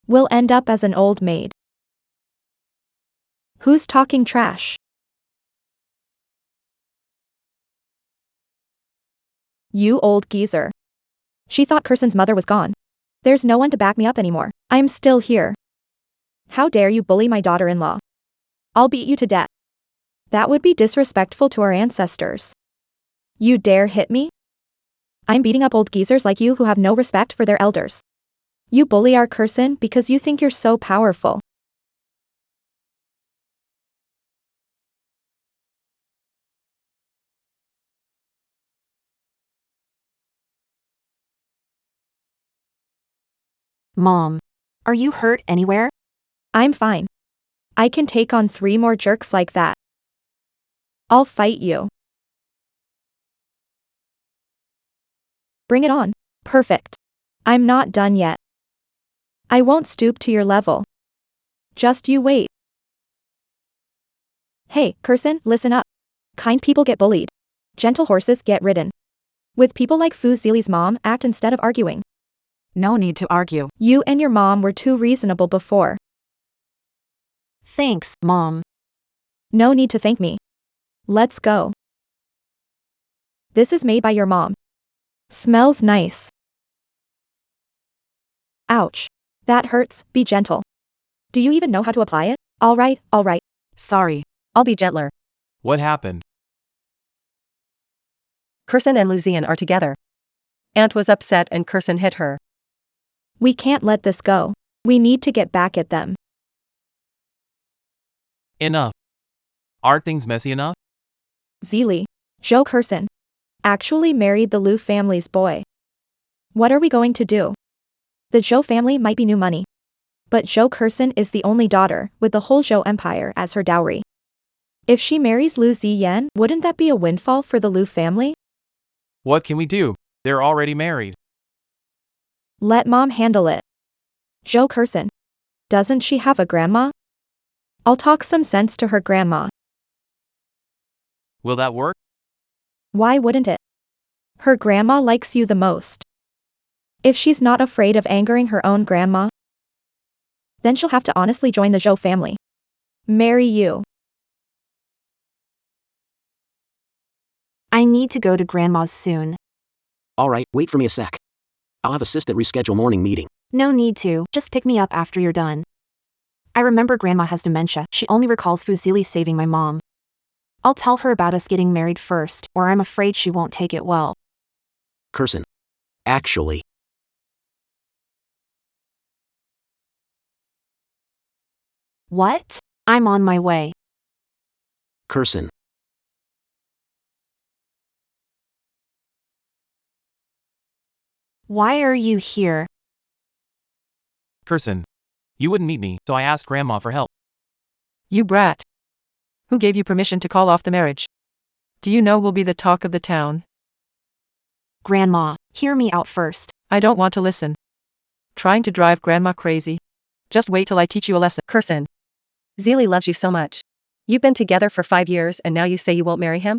will end up as an old maid. Who's talking trash? You old geezer. She thought Curson's mother was gone. There's no one to back me up anymore. I'm still here. How dare you bully my daughter-in-law? I'll beat you to death. That would be disrespectful to our ancestors. You dare hit me? I'm beating up old geezers like you who have no respect for their elders. You bully our Curson because you think you're so powerful. Mom. Are you hurt anywhere? I'm fine. I can take on 3 more jerks like that. I'll fight you. Bring it on. Perfect. I'm not done yet. I won't stoop to your level. Just you wait. Hey, Curson, listen up. Kind people get bullied. Gentle horses get ridden. With people like Fu Zili's mom, act instead of arguing. No need to argue. You and your mom were too reasonable before. Thanks, Mom. No need to thank me. Let's go. This is made by your mom. Smells nice. Ouch. That hurts, be gentle. Do you even know how to apply it? Alright. Sorry. I'll be gentler. What happened? Curson and Lucian are together. Aunt was upset and Curson hit her. We can't let this go. We need to get back at them. Enough. Aren't things messy enough? Zili. Zhou Curson. Actually married the Liu family's boy. What are we going to do? The Zhou family might be new money. But Zhou Curson is the only daughter, with the whole Zhou empire as her dowry. If she marries Lu Ziyan, wouldn't that be a windfall for the Lu family? What can we do? They're already married. Let mom handle it. Zhou Kersen. Doesn't she have a grandma? I'll talk some sense to her grandma. Will that work? Why wouldn't it? Her grandma likes you the most. If she's not afraid of angering her own grandma, then she'll have to honestly join the Zhou family. Marry you. I need to go to grandma's soon. Alright, wait for me a sec. I'll have assistant reschedule morning meeting. No need to, just pick me up after you're done. I remember grandma has dementia, she only recalls Fuzili saving my mom. I'll tell her about us getting married first, or I'm afraid she won't take it well. Kersen. Actually. What? I'm on my way. Kersen. Why are you here? Kersen. You wouldn't meet me, so I asked Grandma for help. You brat. Who gave you permission to call off the marriage? Do you know we'll be the talk of the town? Grandma, hear me out first. I don't want to listen. Trying to drive grandma crazy. Just wait till I teach you a lesson. Kersen. Zili loves you so much. You've been together for 5 years and now you say you won't marry him?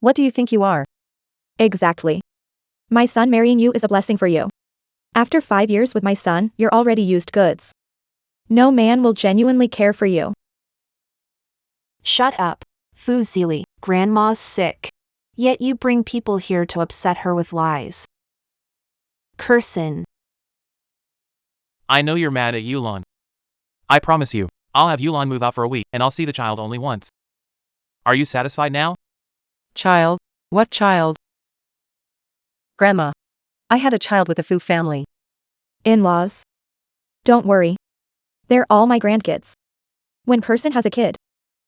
What do you think you are? Exactly. My son marrying you is a blessing for you. After 5 years with my son, you're already used goods. No man will genuinely care for you. Shut up. Fuzili, grandma's sick. Yet you bring people here to upset her with lies. Kersen. I know you're mad at Yulan. I promise you, I'll have Yulan move out for a week, and I'll see the child only once. Are you satisfied now? Child? What child? Grandma. I had a child with a Fu family. In-laws. Don't worry. They're all my grandkids. When Kersen has a kid,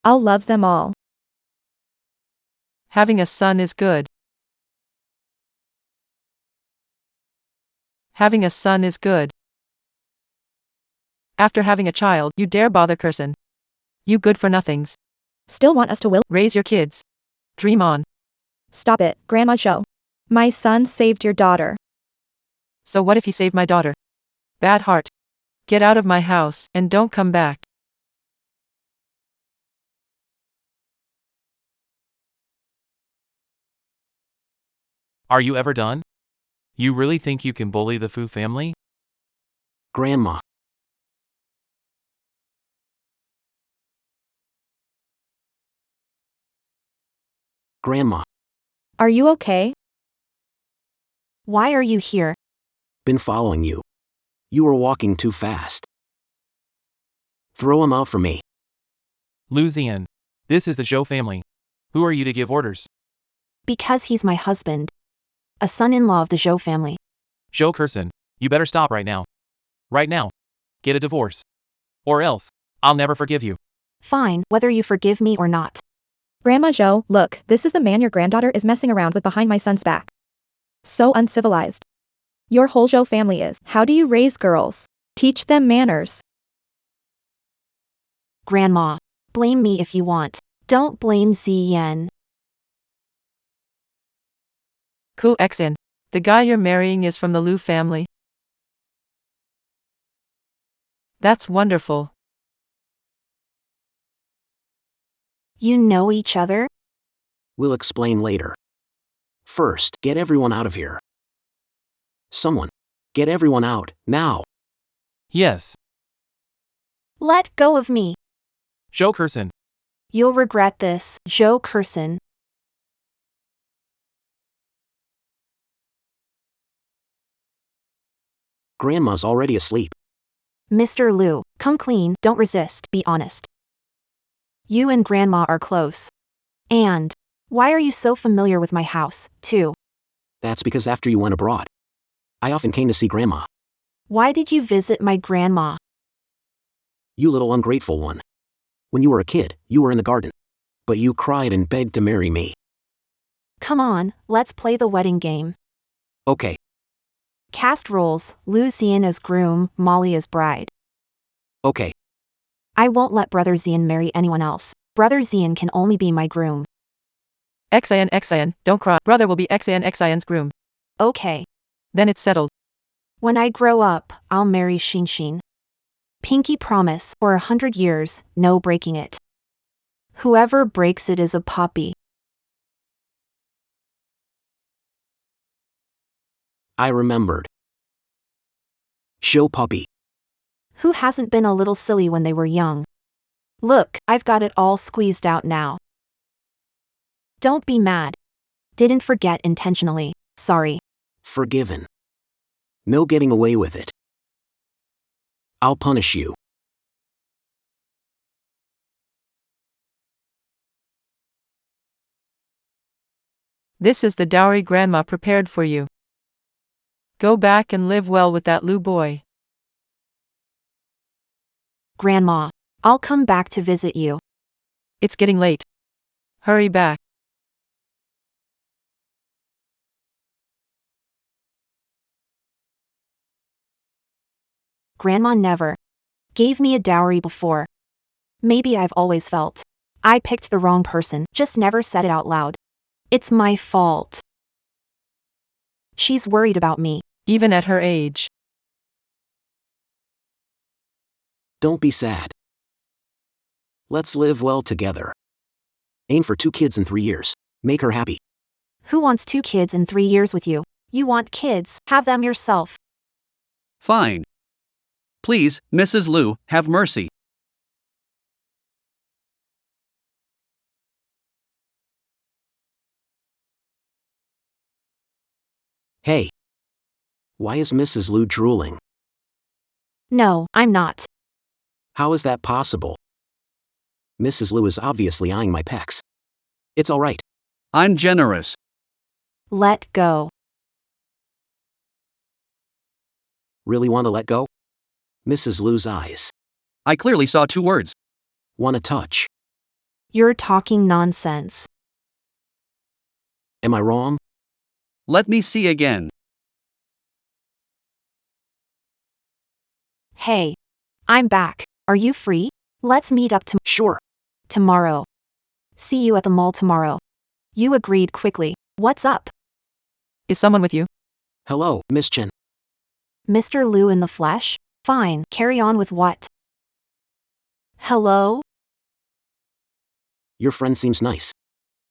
I'll love them all. Having a son is good. Having a son is good. After having a child, you dare bother Kersen. You good for nothings. Still want us to Raise your kids. Dream on. Stop it, Grandma Zhou. My son saved your daughter. So what if he saved my daughter? Bad heart. Get out of my house, and don't come back. Are you ever done? You really think you can bully the Fu family? Grandma. Grandma. Are you okay? Why are you here? Been following you. You were walking too fast. Throw him out for me. Lu Ziyan. This is the Zhou family. Who are you to give orders? Because he's my husband. A son-in-law of the Zhou family. Zhou Kersen, you better stop right now. Right now. Get a divorce. Or else, I'll never forgive you. Fine, whether you forgive me or not. Grandma Zhou, look, this is the man your granddaughter is messing around with behind my son's back. So uncivilized. Your whole Zhou family is. How do you raise girls? Teach them manners. Grandma, blame me if you want. Don't blame Ziyan. Ku Xin. The guy you're marrying is from the Lu family. That's wonderful. You know each other? We'll explain later. First, get everyone out of here. Someone. Get everyone out, now. Yes. Let go of me. Zhou Kersen. You'll regret this, Zhou Kersen. Grandma's already asleep. Mr. Lu, come clean, don't resist, be honest. You and Grandma are close. And, why are you so familiar with my house, too? That's because after you went abroad, I often came to see Grandma. Why did you visit my grandma? You little ungrateful one. When you were a kid, you were in the garden. But you cried and begged to marry me. Come on, let's play the wedding game. Okay. Cast roles, Lu Ziyan as groom, Molly as bride. Okay. I won't let Brother Ziyan marry anyone else. Brother Zian can only be my groom. Xian, don't cry. Brother will be Xian's groom. Okay. Then it's settled. When I grow up, I'll marry Xin. Pinky promise, for 100 years, no breaking it. Whoever breaks it is a puppy. I remembered. Show puppy. Who hasn't been a little silly when they were young? Look, I've got it all squeezed out now. Don't be mad. Didn't forget intentionally, sorry. Forgiven. No getting away with it. I'll punish you. This is the dowry grandma prepared for you. Go back and live well with that Lou boy. Grandma, I'll come back to visit you. It's getting late. Hurry back. Grandma never gave me a dowry before. Maybe I've always felt I picked the wrong person, just never said it out loud. It's my fault. She's worried about me. Even at her age. Don't be sad. Let's live well together. Aim for 2 kids in 3 years. Make her happy. Who wants 2 kids in 3 years with you? You want kids, have them yourself. Fine. Please, Mrs. Liu, have mercy. Hey. Why is Mrs. Liu drooling? No, I'm not. How is that possible? Mrs. Liu is obviously eyeing my pecs. It's alright. I'm generous. Let go. Really want to let go? Mrs. Liu's eyes. I clearly saw 2 words. Want to touch. You're talking nonsense. Am I wrong? Let me see again. Hey. I'm back. Are you free? Let's meet up Sure. tomorrow. See you at the mall tomorrow. You agreed quickly. What's up? Is someone with you? Hello, Miss Chen. Mr. Liu in the flesh? Fine, carry on with what? Hello? Your friend seems nice.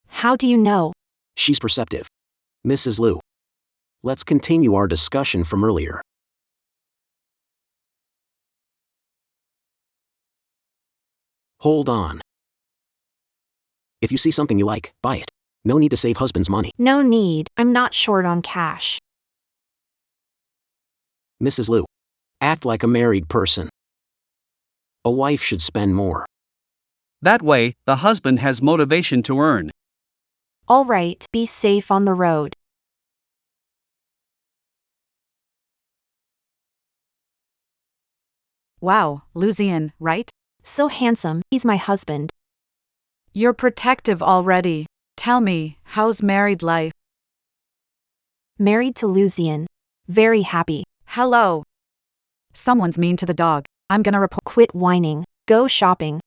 How do you know? She's perceptive. Mrs. Liu. Let's continue our discussion from earlier. Hold on. If you see something you like, buy it. No need to save husband's money. No need, I'm not short on cash. Mrs. Liu. Act like a married person. A wife should spend more. That way, the husband has motivation to earn. All right, be safe on the road. Wow, Lu Zian, right? So handsome, he's my husband. You're protective already. Tell me, how's married life? Married to Lu Zian. Very happy. Hello. Someone's mean to the dog. I'm gonna report. Quit whining. Go shopping.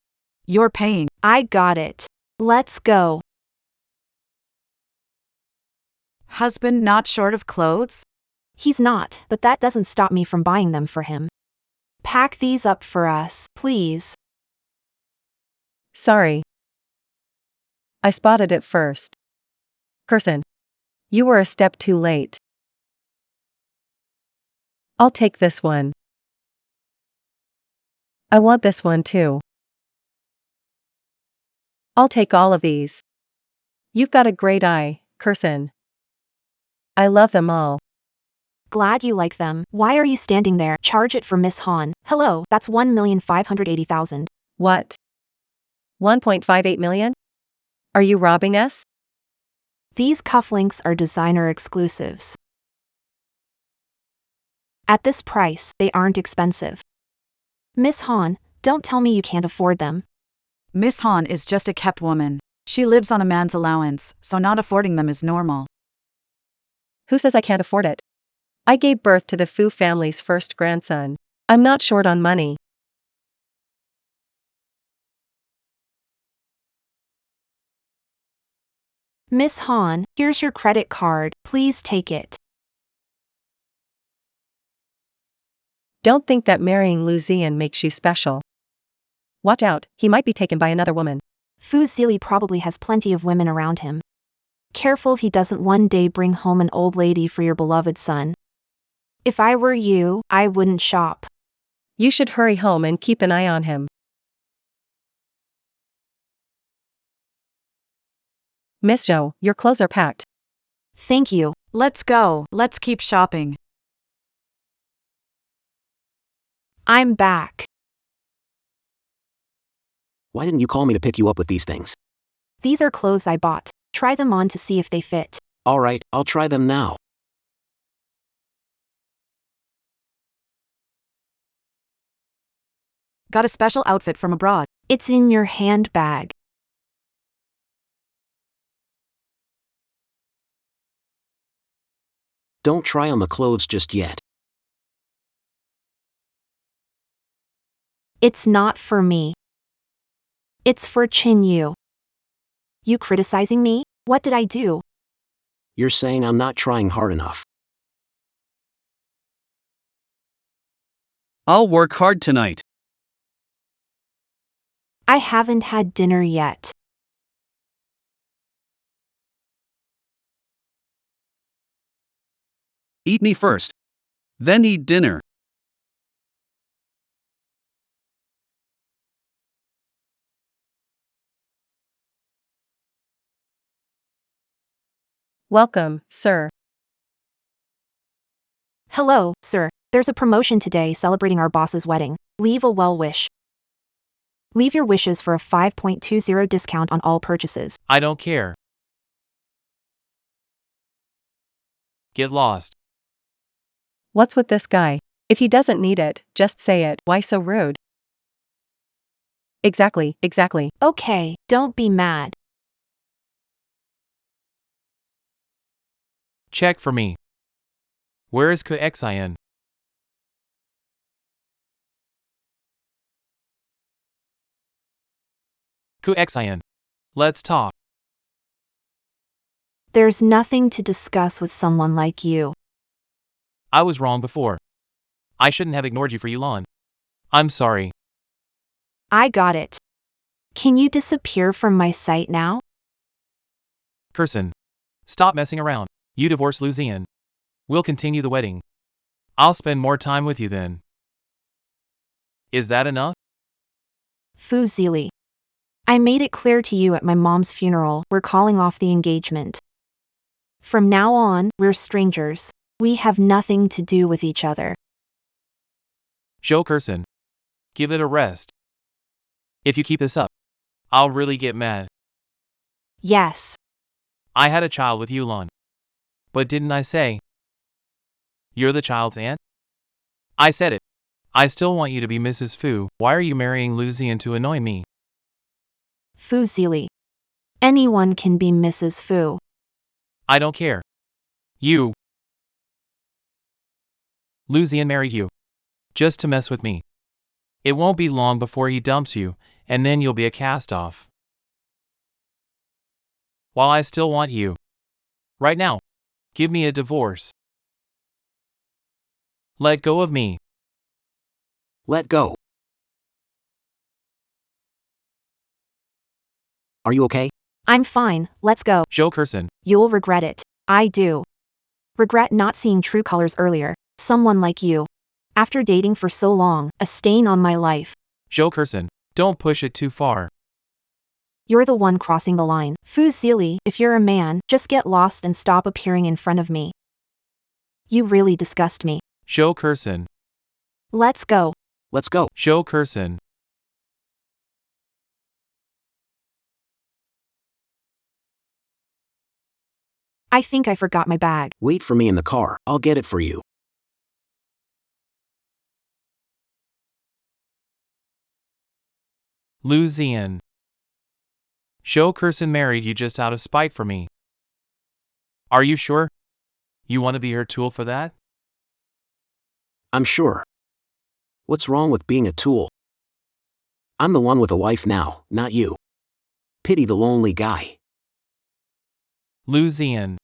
You're paying. I got it. Let's go. Husband not short of clothes? He's not, but that doesn't stop me from buying them for him. Pack these up for us, please. Sorry. I spotted it first. Curson. You were a step too late. I'll take this one. I want this one too. I'll take all of these. You've got a great eye, Curson. I love them all. Glad you like them. Why are you standing there? Charge it for Miss Han. Hello, that's 1,580,000. What? 1.58 million? Are you robbing us? These cufflinks are designer exclusives. At this price, they aren't expensive. Miss Han, don't tell me you can't afford them. Miss Han is just a kept woman. She lives on a man's allowance, so not affording them is normal. Who says I can't afford it? I gave birth to the Fu family's first grandson. I'm not short on money. Miss Han, here's your credit card, please take it. Don't think that marrying Lu Zian makes you special. Watch out, he might be taken by another woman. Fu Zili probably has plenty of women around him. Careful he doesn't one day bring home an old lady for your beloved son. If I were you, I wouldn't shop. You should hurry home and keep an eye on him. Miss Zhou, your clothes are packed. Thank you. Let's go, let's keep shopping. I'm back. Why didn't you call me to pick you up with these things? These are clothes I bought. Try them on to see if they fit. Alright, I'll try them now. Got a special outfit from abroad. It's in your handbag. Don't try on the clothes just yet. It's not for me. It's for Chin Yu. You criticizing me? What did I do? You're saying I'm not trying hard enough. I'll work hard tonight. I haven't had dinner yet. Eat me first. Then eat dinner. Welcome, sir. Hello, sir. There's a promotion today celebrating our boss's wedding. Leave a well wish. Leave your wishes for a 5.20 discount on all purchases. I don't care. Get lost. What's with this guy? If he doesn't need it, just say it. Why so rude? Exactly. Okay, don't be mad. Check for me. Where is kdrama? Kdrama. Let's talk. There's nothing to discuss with someone like you. I was wrong before. I shouldn't have ignored you for Yulan. I'm sorry. I got it. Can you disappear from my sight now? Kurson. Stop messing around. You divorce Lu Zian. We'll continue the wedding. I'll spend more time with you then. Is that enough? Fu Zili. I made it clear to you at my mom's funeral, we're calling off the engagement. From now on, we're strangers. We have nothing to do with each other. Joe Kurson. Give it a rest. If you keep this up, I'll really get mad. Yes. I had a child with Yulan. But didn't I say? You're the child's aunt? I said it. I still want you to be Mrs. Fu. Why are you marrying Lu Zian to annoy me? Fu Zili. Anyone can be Mrs. Fu. I don't care. You. Lu Zian married you. Just to mess with me. It won't be long before he dumps you, and then you'll be a cast-off. While I still want you. Right now. Give me a divorce. Let go of me. Let go. Are you okay? I'm fine, let's go. Joe Kurson. You'll regret it. I do. Regret not seeing true colors earlier. Someone like you. After dating for so long, a stain on my life. Joe Kurson. Don't push it too far. You're the one crossing the line. Fu Zili, if you're a man, just get lost and stop appearing in front of me. You really disgust me. Joe Kurson. Let's go. Let's go. Joe Kurson. I think I forgot my bag. Wait for me in the car. I'll get it for you. Lu Zian. Joe Kurson married you just out of spite for me. Are you sure? You want to be her tool for that? I'm sure. What's wrong with being a tool? I'm the one with a wife now, not you. Pity the lonely guy. Lu Zian.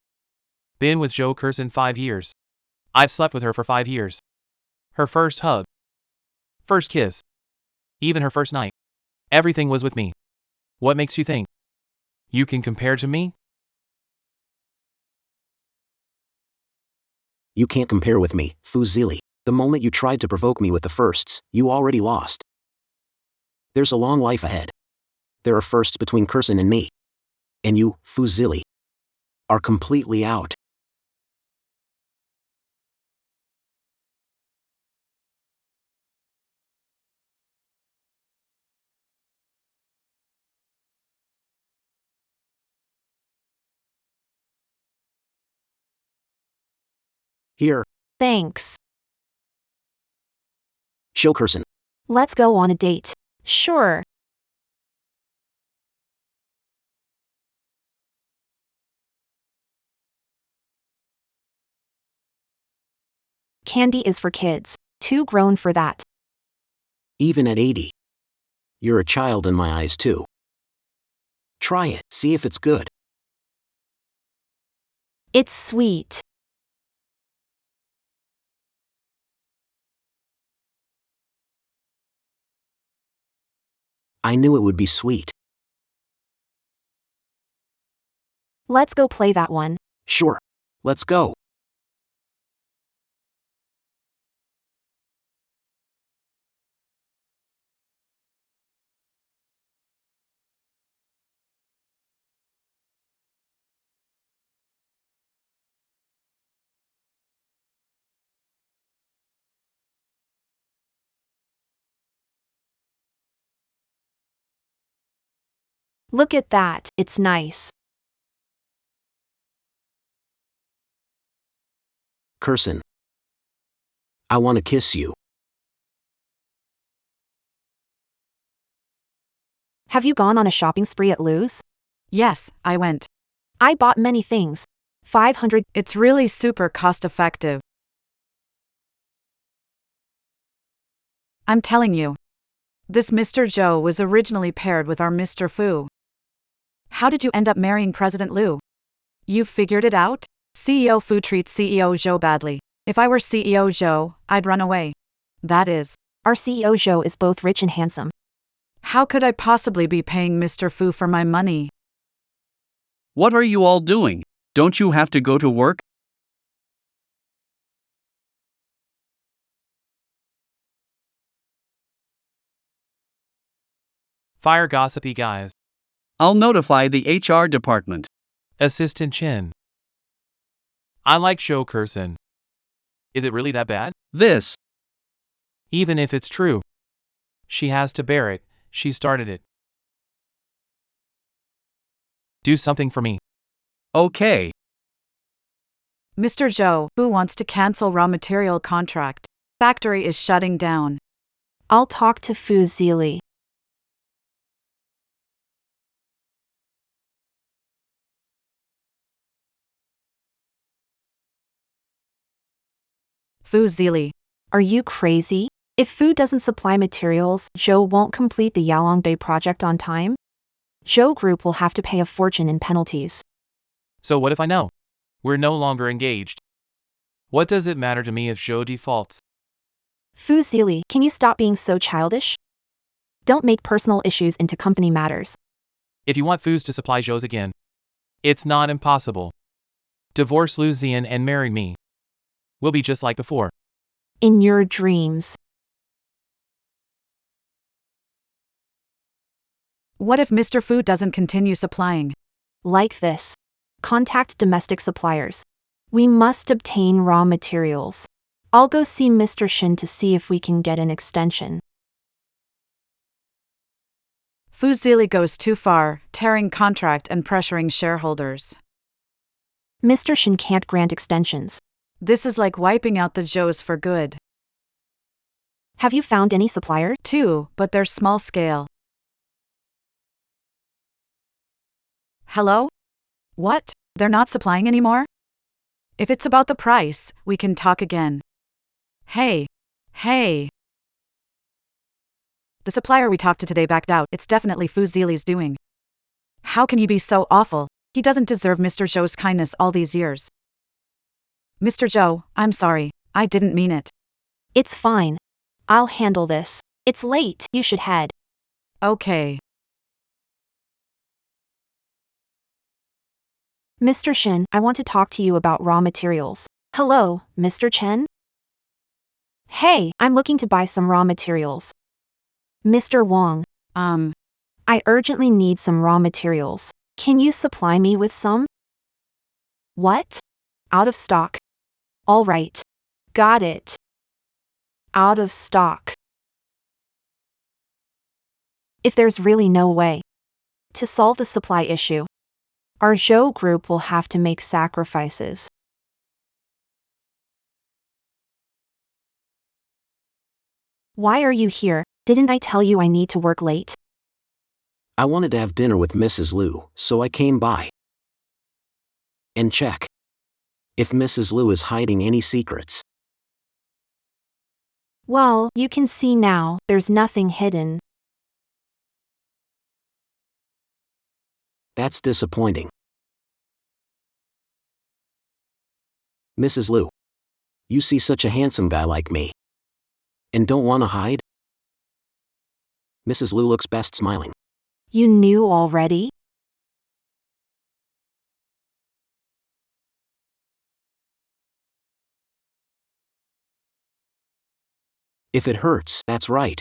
Been with Zhou Curson 5 years. I've slept with her for 5 years. Her first hug. First kiss. Even her first night. Everything was with me. What makes you think you can compare to me? You can't compare with me, Fu Zili. The moment you tried to provoke me with the firsts, you already lost. There's a long life ahead. There are firsts between Curson and me. And you, Fu Zili, are completely out. Here, Thanks. show Curson. Let's go on a date. Sure. Candy is for kids. Too grown for that. Even at 80. You're a child in my eyes too. Try it, see if it's good. It's sweet. I knew it would be sweet. Let's go play that one. Sure. Let's go. Look at that, it's nice. Curson. I want to kiss you. Have you gone on a shopping spree at Lou's? Yes, I went. I bought many things. 500. It's really super cost effective. I'm telling you. This Mr. Zhou was originally paired with our Mr. Fu. How did you end up marrying President Liu? You figured it out? CEO Fu treats CEO Zhou badly. If I were CEO Zhou, I'd run away. That is, Our CEO Zhou is both rich and handsome. how could I possibly be paying Mr. Fu for my money? What are you all doing? Don't you have to go to work? Fire gossipy guys. I'll notify the HR department. Assistant Chin. I like Zhou Curson. Is it really that bad? This. Even if it's true. She has to bear it, she started it. Do something for me. Okay. Mr. Zhou, who wants to cancel raw material contract? Factory is shutting down. I'll talk to Fu Zili. Fu Zili. Are you crazy? If Fu doesn't supply materials, Zhou won't complete the Yalongbei project on time. Zhou Group will have to pay a fortune in penalties. So what if I know? We're no longer engaged. What does it matter to me if Zhou defaults? Fu Zili, can you stop being so childish? Don't make personal issues into company matters. If you want Fus to supply Zhou's again, it's not impossible. Divorce Lu Zian and marry me. We'll be just like before. In your dreams. What if Mr. Fu doesn't continue supplying? Like this. Contact domestic suppliers. We must obtain raw materials. I'll go see Mr. Shin to see if we can get an extension. Fu Zili goes too far, tearing contract and pressuring shareholders. Mr. Shin can't grant extensions. This is like wiping out the Zhous for good. Have you found any suppliers? Too, but they're small scale. Hello? What? They're not supplying anymore? If it's about the price, we can talk again. Hey. The supplier we talked to today backed out. It's definitely Fu Zili's doing. How can you be so awful? He doesn't deserve Mr. Zhou's kindness all these years. Mr. Zhou, I'm sorry. I didn't mean it. It's fine. I'll handle this. It's late. You should head. Okay. Mr. Shen, I want to talk to you about raw materials. Hello, Mr. Chen? Hey, I'm looking to buy some raw materials. Mr. Wang, I urgently need some raw materials. Can you supply me with some? What? Out of stock. All right. Got it. Out of stock. If there's really no way to solve the supply issue, our Zhou group will have to make sacrifices. Why are you here? Didn't I tell you I need to work late? I wanted to have dinner with Mrs. Liu, so I came by. And check if Mrs. Liu is hiding any secrets. Well, you can see now, there's nothing hidden. That's disappointing. Mrs. Liu, you see such a handsome guy like me and don't want to hide? Mrs. Liu looks best smiling. You knew already? If it hurts, that's right.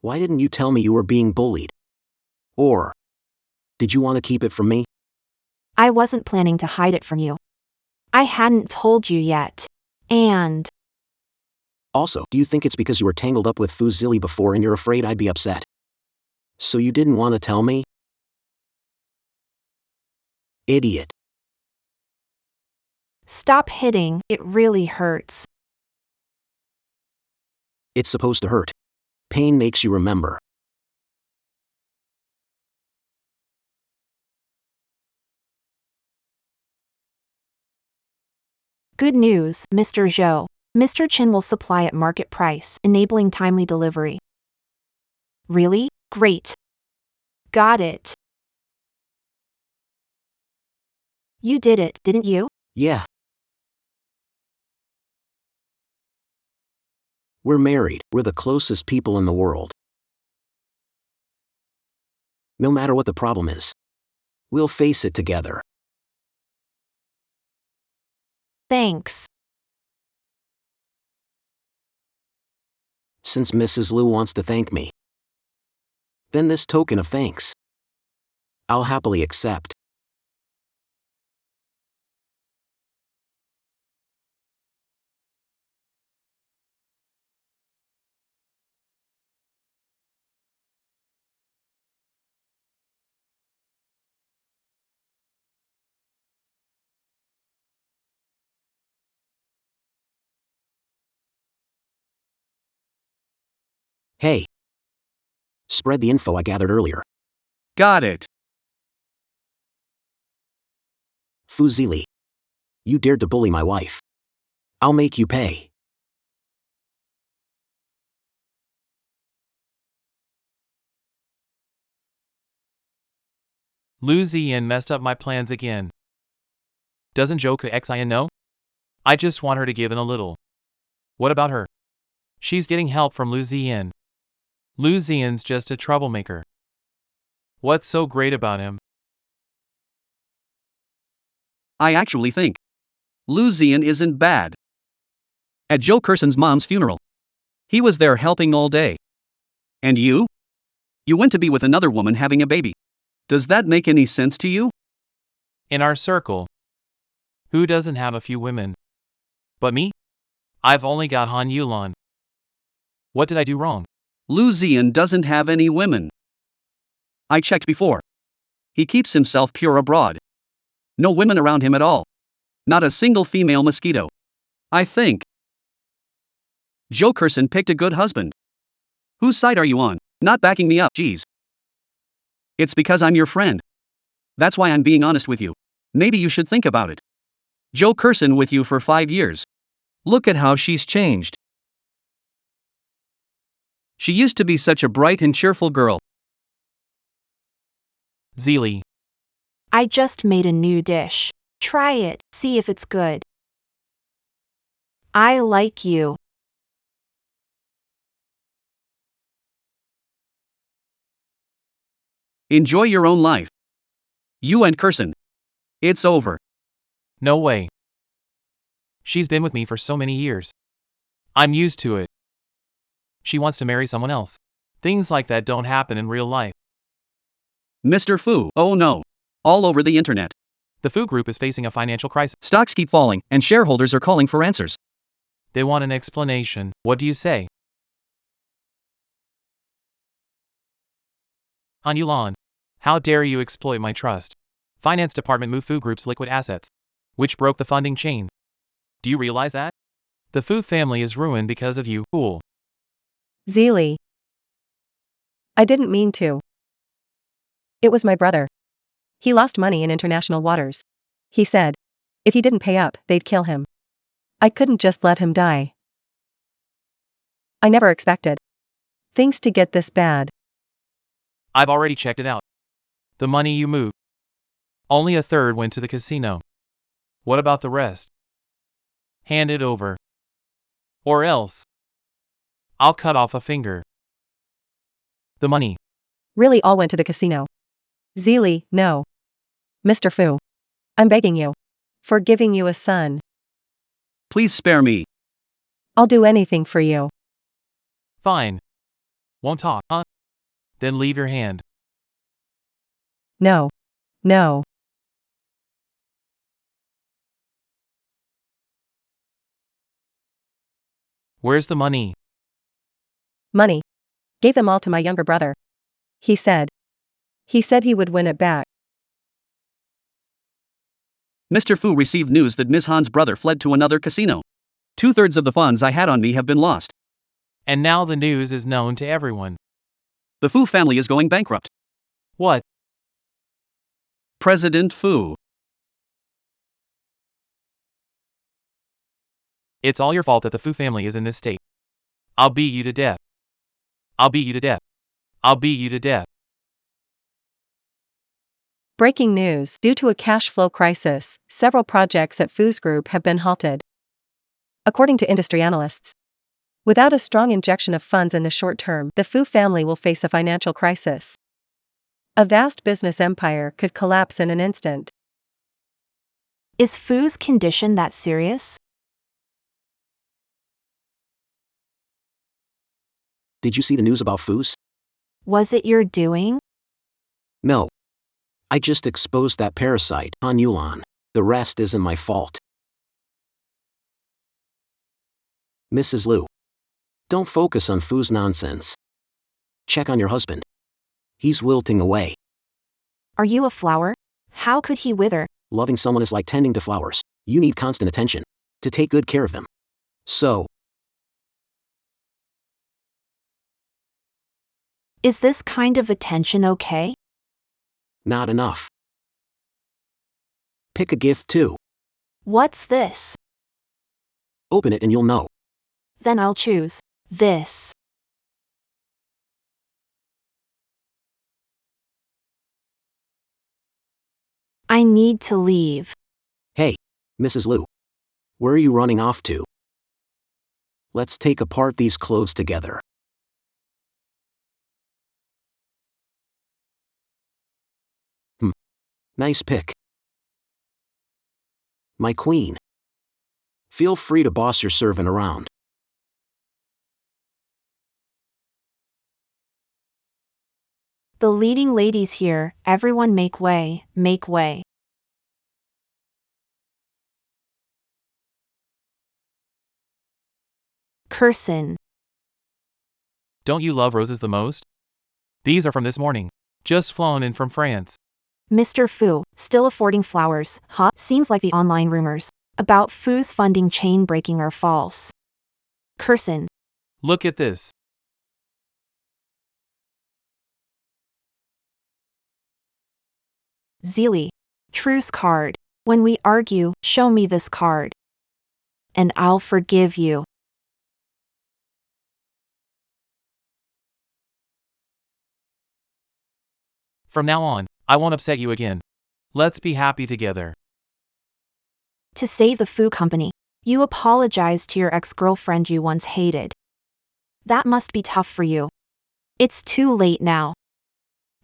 Why didn't you tell me you were being bullied? Or did you want to keep it from me? I wasn't planning to hide it from you. I hadn't told you yet. And Also, do you think it's because you were tangled up with Fu Zili before and you're afraid I'd be upset? So you didn't want to tell me? Idiot. stop hitting, it really hurts. It's supposed to hurt. Pain makes you remember. Good news, Mr. Zhou. Mr. Chen will supply at market price, enabling timely delivery. Really? Great. Got it. You did it, didn't you? Yeah. We're married. We're the closest people in the world. No matter what the problem is, we'll face it together. Thanks. Since Mrs. Liu wants to thank me, then this token of thanks, I'll happily accept. Hey. Spread the info I gathered earlier. Got it. Fu Zili, you dared to bully my wife. I'll make you pay. Lu Ziyan messed up my plans again. Doesn't Joker Xin know? I just want her to give in a little. What about her? She's getting help from Lu Ziyan. Lu Ziyan's just a troublemaker. What's so great about him? I actually think Lu Ziyan isn't bad. At Joe Kerson's mom's funeral, he was there helping all day. And you? You went to be with another woman having a baby. Does that make any sense to you? In our circle, who doesn't have a few women? But me? I've only got Han Yulan. What did I do wrong? Lu Ziyan doesn't have any women. I checked before. He keeps himself pure abroad. No women around him at all. Not a single female mosquito. I think Joe Kerson picked a good husband. Whose side are you on? Not backing me up, geez. It's because I'm your friend. That's why I'm being honest with you. Maybe you should think about it. Joe Kerson with you for 5 years. Look at how she's changed. She used to be such a bright and cheerful girl. Zili. I just made a new dish. Try it, see if it's good. I like you. Enjoy your own life. You and Kirsten. It's over. No way. She's been with me for so many years. I'm used to it. She wants to marry someone else. Things like that don't happen in real life. Mr. Fu, oh no. All over the internet. The Fu Group is facing a financial crisis. Stocks keep falling, and shareholders are calling for answers. They want an explanation. What do you say? Han Yulan. How dare you exploit my trust? Finance department moved Fu Group's liquid assets, which broke the funding chain. Do you realize that? The Fu family is ruined because of you, fool. Zeely. I didn't mean to. It was my brother. He lost money in international waters. He said, if he didn't pay up, they'd kill him. I couldn't just let him die. I never expected things to get this bad. I've already checked it out. The money you moved, only a third went to the casino. What about the rest? Hand it over. Or else I'll cut off a finger. The money. Really all went to the casino. Zeely, no. Mr. Fu. I'm begging you. For giving you a son. Please spare me. I'll do anything for you. Fine. Won't talk, huh? Then leave your hand. No. No. Where's the money? Money. Gave them all to my younger brother. He said he would win it back. Mr. Fu received news that Ms. Han's brother fled to another casino. 2/3 of the funds I had on me have been lost. And now the news is known to everyone. The Fu family is going bankrupt. What? President Fu. It's all your fault that the Fu family is in this state. I'll beat you to death. I'll beat you to death. I'll beat you to death. Breaking news. Due to a cash flow crisis, several projects at Fu's Group have been halted. According to industry analysts, without a strong injection of funds in the short term, the Fu family will face a financial crisis. A vast business empire could collapse in an instant. Is Fu's condition that serious? Did you see the news about Fu's? Was it your doing? No. I just exposed that parasite, Han Yulan. The rest isn't my fault. Mrs. Liu. Don't focus on Fu's nonsense. Check on your husband. He's wilting away. Are you a flower? How could he wither? Loving someone is like tending to flowers. You need constant attention to take good care of them. So, Is this kind of attention okay? not enough. Pick a gift too. What's this? Open it and you'll know. Then I'll choose this. I need to leave. Hey, Mrs. Liu. Where are you running off to? Let's take apart these clothes together. Nice pick. My queen. Feel free to boss your servant around. The leading ladies here, everyone make way, make way. Kirsten. Don't you love roses the most? These are from this morning. Just flown in from France. Mr. Fu, still affording flowers, huh? Seems like the online rumors about Fu's funding chain breaking are false. Kirsten. Look at this. Zeely. Truce card. When we argue, show me this card. And I'll forgive you. From now on, I won't upset you again. Let's be happy together. To save the Fu company, you apologized to your ex-girlfriend you once hated. That must be tough for you. It's too late now.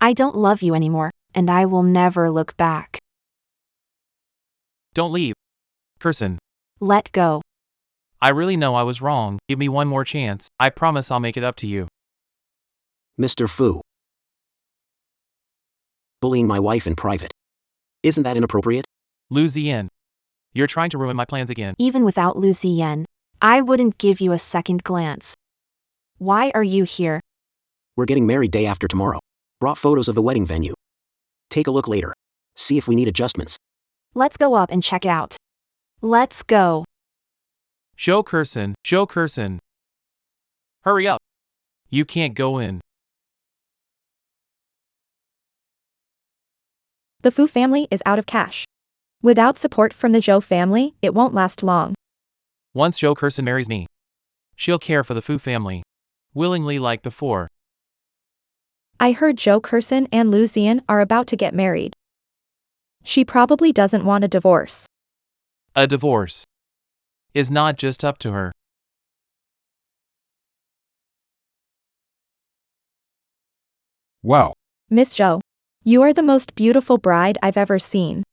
I don't love you anymore, and I will never look back. Don't leave. Kirsten. Let go. I really know I was wrong. Give me one more chance. I promise I'll make it up to you. Mr. Fu. Bullying my wife in private. Isn't that inappropriate? Lu Ziyan. You're trying to ruin my plans again. Even without Lu Ziyan, I wouldn't give you a second glance. Why are you here? We're getting married day after tomorrow. Brought photos of the wedding venue. Take a look later. See if we need adjustments. Let's go up and check it out. Let's go. Show Kirsten. Show Kirsten. Hurry up. You can't go in. The Fu family is out of cash. Without support from the Zhou family, it won't last long. Once Zhou Kirsten marries me, she'll care for the Fu family. Willingly like before. I heard Zhou Kirsten and Lu Ziyan are about to get married. She probably doesn't want a divorce. A divorce is not just up to her. Wow. Miss Zhou, you are the most beautiful bride I've ever seen.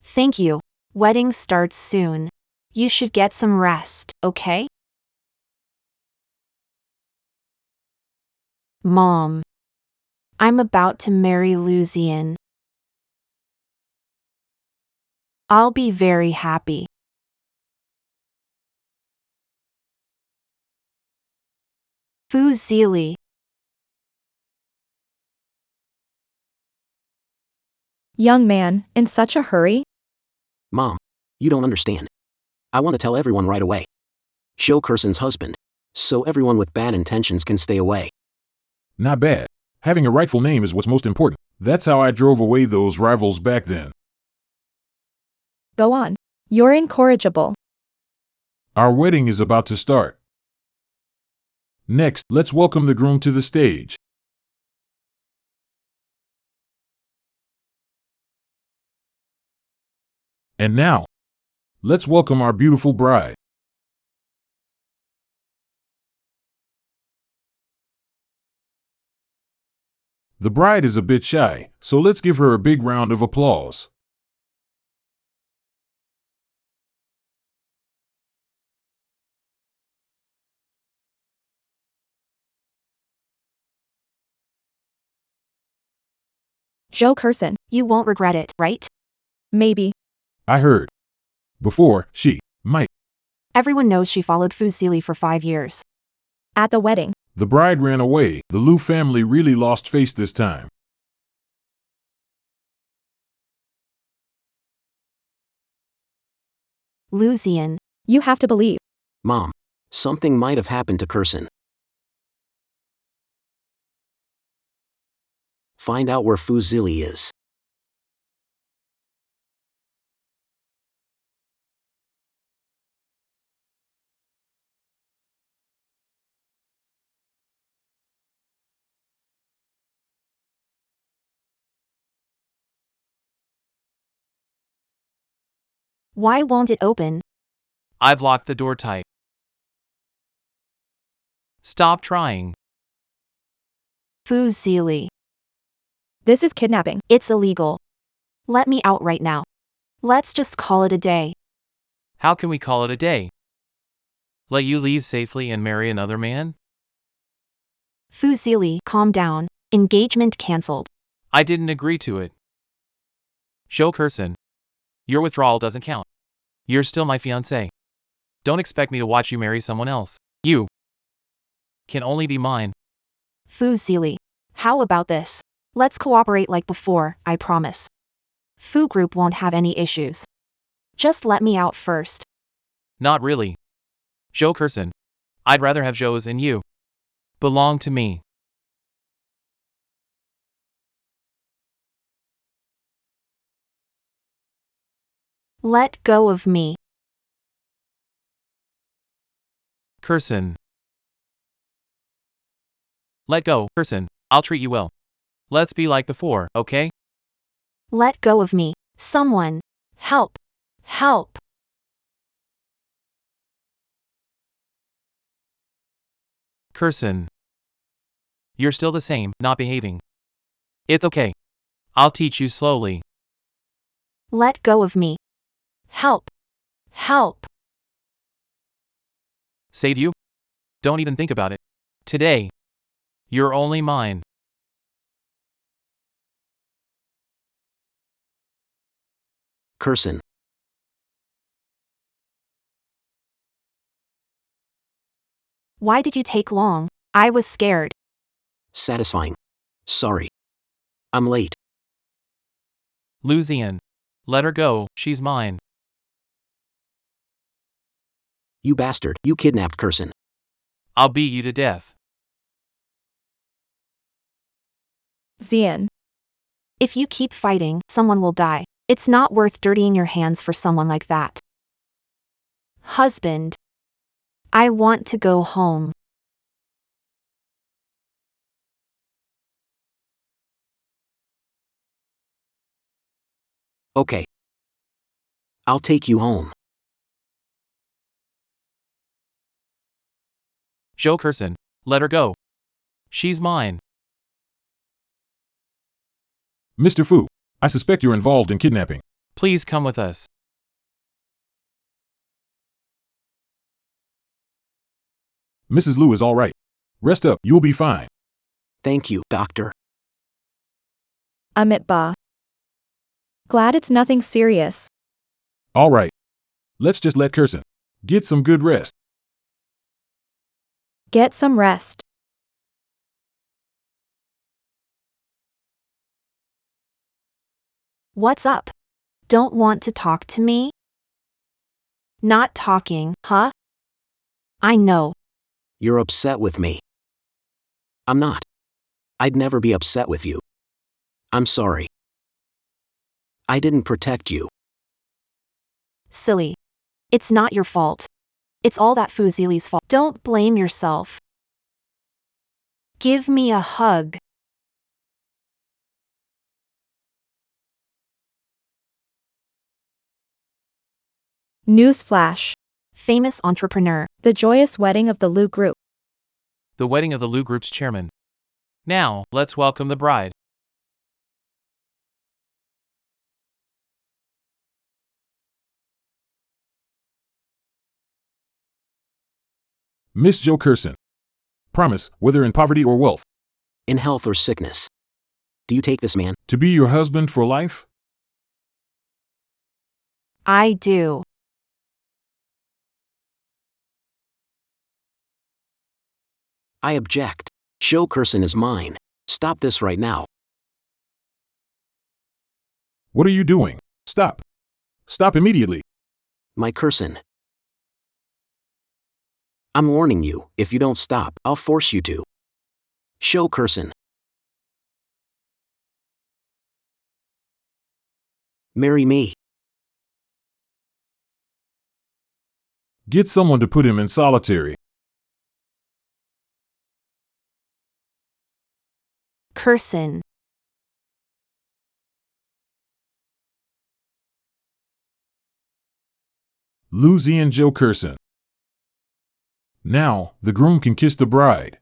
Thank you. Wedding starts soon. You should get some rest, okay? Mom. I'm about to marry Lu Ziyan. I'll be very happy. Fu Zili. Young man, in such a hurry? Mom, you don't understand. I want to tell everyone right away. Show Kirsten's husband. So everyone with bad intentions can stay away. Not bad. Having a rightful name is what's most important. That's how I drove away those rivals back then. Go on. You're incorrigible. Our wedding is about to start. Next, let's welcome the groom to the stage. And now, let's welcome our beautiful bride. The bride is a bit shy, so let's give her a big round of applause. Zhou Kirsten, You won't regret it, right? maybe. I heard. Before, she might. Everyone knows she followed Fu Zili for 5 years. At the wedding. The bride ran away. The Liu family really lost face this time. Lu Ziyan. You have to believe. Mom, something might have happened to Kirsten. Find out where Fu Zili is. Why won't it open? I've locked the door tight. Stop trying. Fu Zili. This is kidnapping. It's illegal. Let me out right now. Let's just call it a day. How can we call it a day? Let you leave safely and marry another man? Fu Zili, calm down. Engagement cancelled. I didn't agree to it. Show Kirsten. Your withdrawal doesn't count. You're still my fiancé. Don't expect me to watch you marry someone else. You can only be mine. Fu Zili. How about this? Let's cooperate like before, I promise. Fu Group won't have any issues. Just let me out first. Not really. Zhou Kirsten. I'd rather have Zhou's and you belong to me. Let go of me. Kirsten. Let go, Kirsten. I'll treat you well. Let's be like before, okay? Let go of me. Someone. Help. Help. Curson. You're still the same, not behaving. It's okay. I'll teach you slowly. Let go of me. Help. Help. Save you? Don't even think about it. Today. You're only mine. Curson. Why did you take long? I was scared. Satisfying. Sorry. I'm late. Lucian. Let her go, she's mine. You bastard. You kidnapped Curson. I'll beat you to death. Zian. If you keep fighting, someone will die. It's not worth dirtying your hands for someone like that. Husband. I want to go home. Okay. I'll take you home. Joe Curson. Let her go. She's mine. Mr. Fu, I suspect you're involved in kidnapping. Please come with us. Mrs. Liu is all right. Rest up, you'll be fine. Thank you, doctor. Amit Ba. Glad it's nothing serious. All right. Let's just let Curson get some good rest. Get some rest. What's up? Don't want to talk to me? Not talking, huh? I know. You're upset with me. I'm not. I'd never be upset with you. I'm sorry. I didn't protect you. Silly. It's not your fault. It's all that Fuzili's fault. Don't blame yourself. Give me a hug. Newsflash. Famous entrepreneur. The joyous wedding of the Liu group. The wedding of the Liu Group's chairman. Now, let's welcome the bride. Miss Joe Curson. Promise, whether in poverty or wealth, In health or sickness. Do you take this man? to be your husband for life? I do. I object. Joe Curson is mine. Stop this right now. What are you doing? Stop. Stop immediately. My Curson. I'm warning you, if you don't stop, I'll force you to. Joe Curson. Marry me. Get someone to put him in solitary. Curson. Lucy and Joe Curson. Now, the groom can kiss the bride.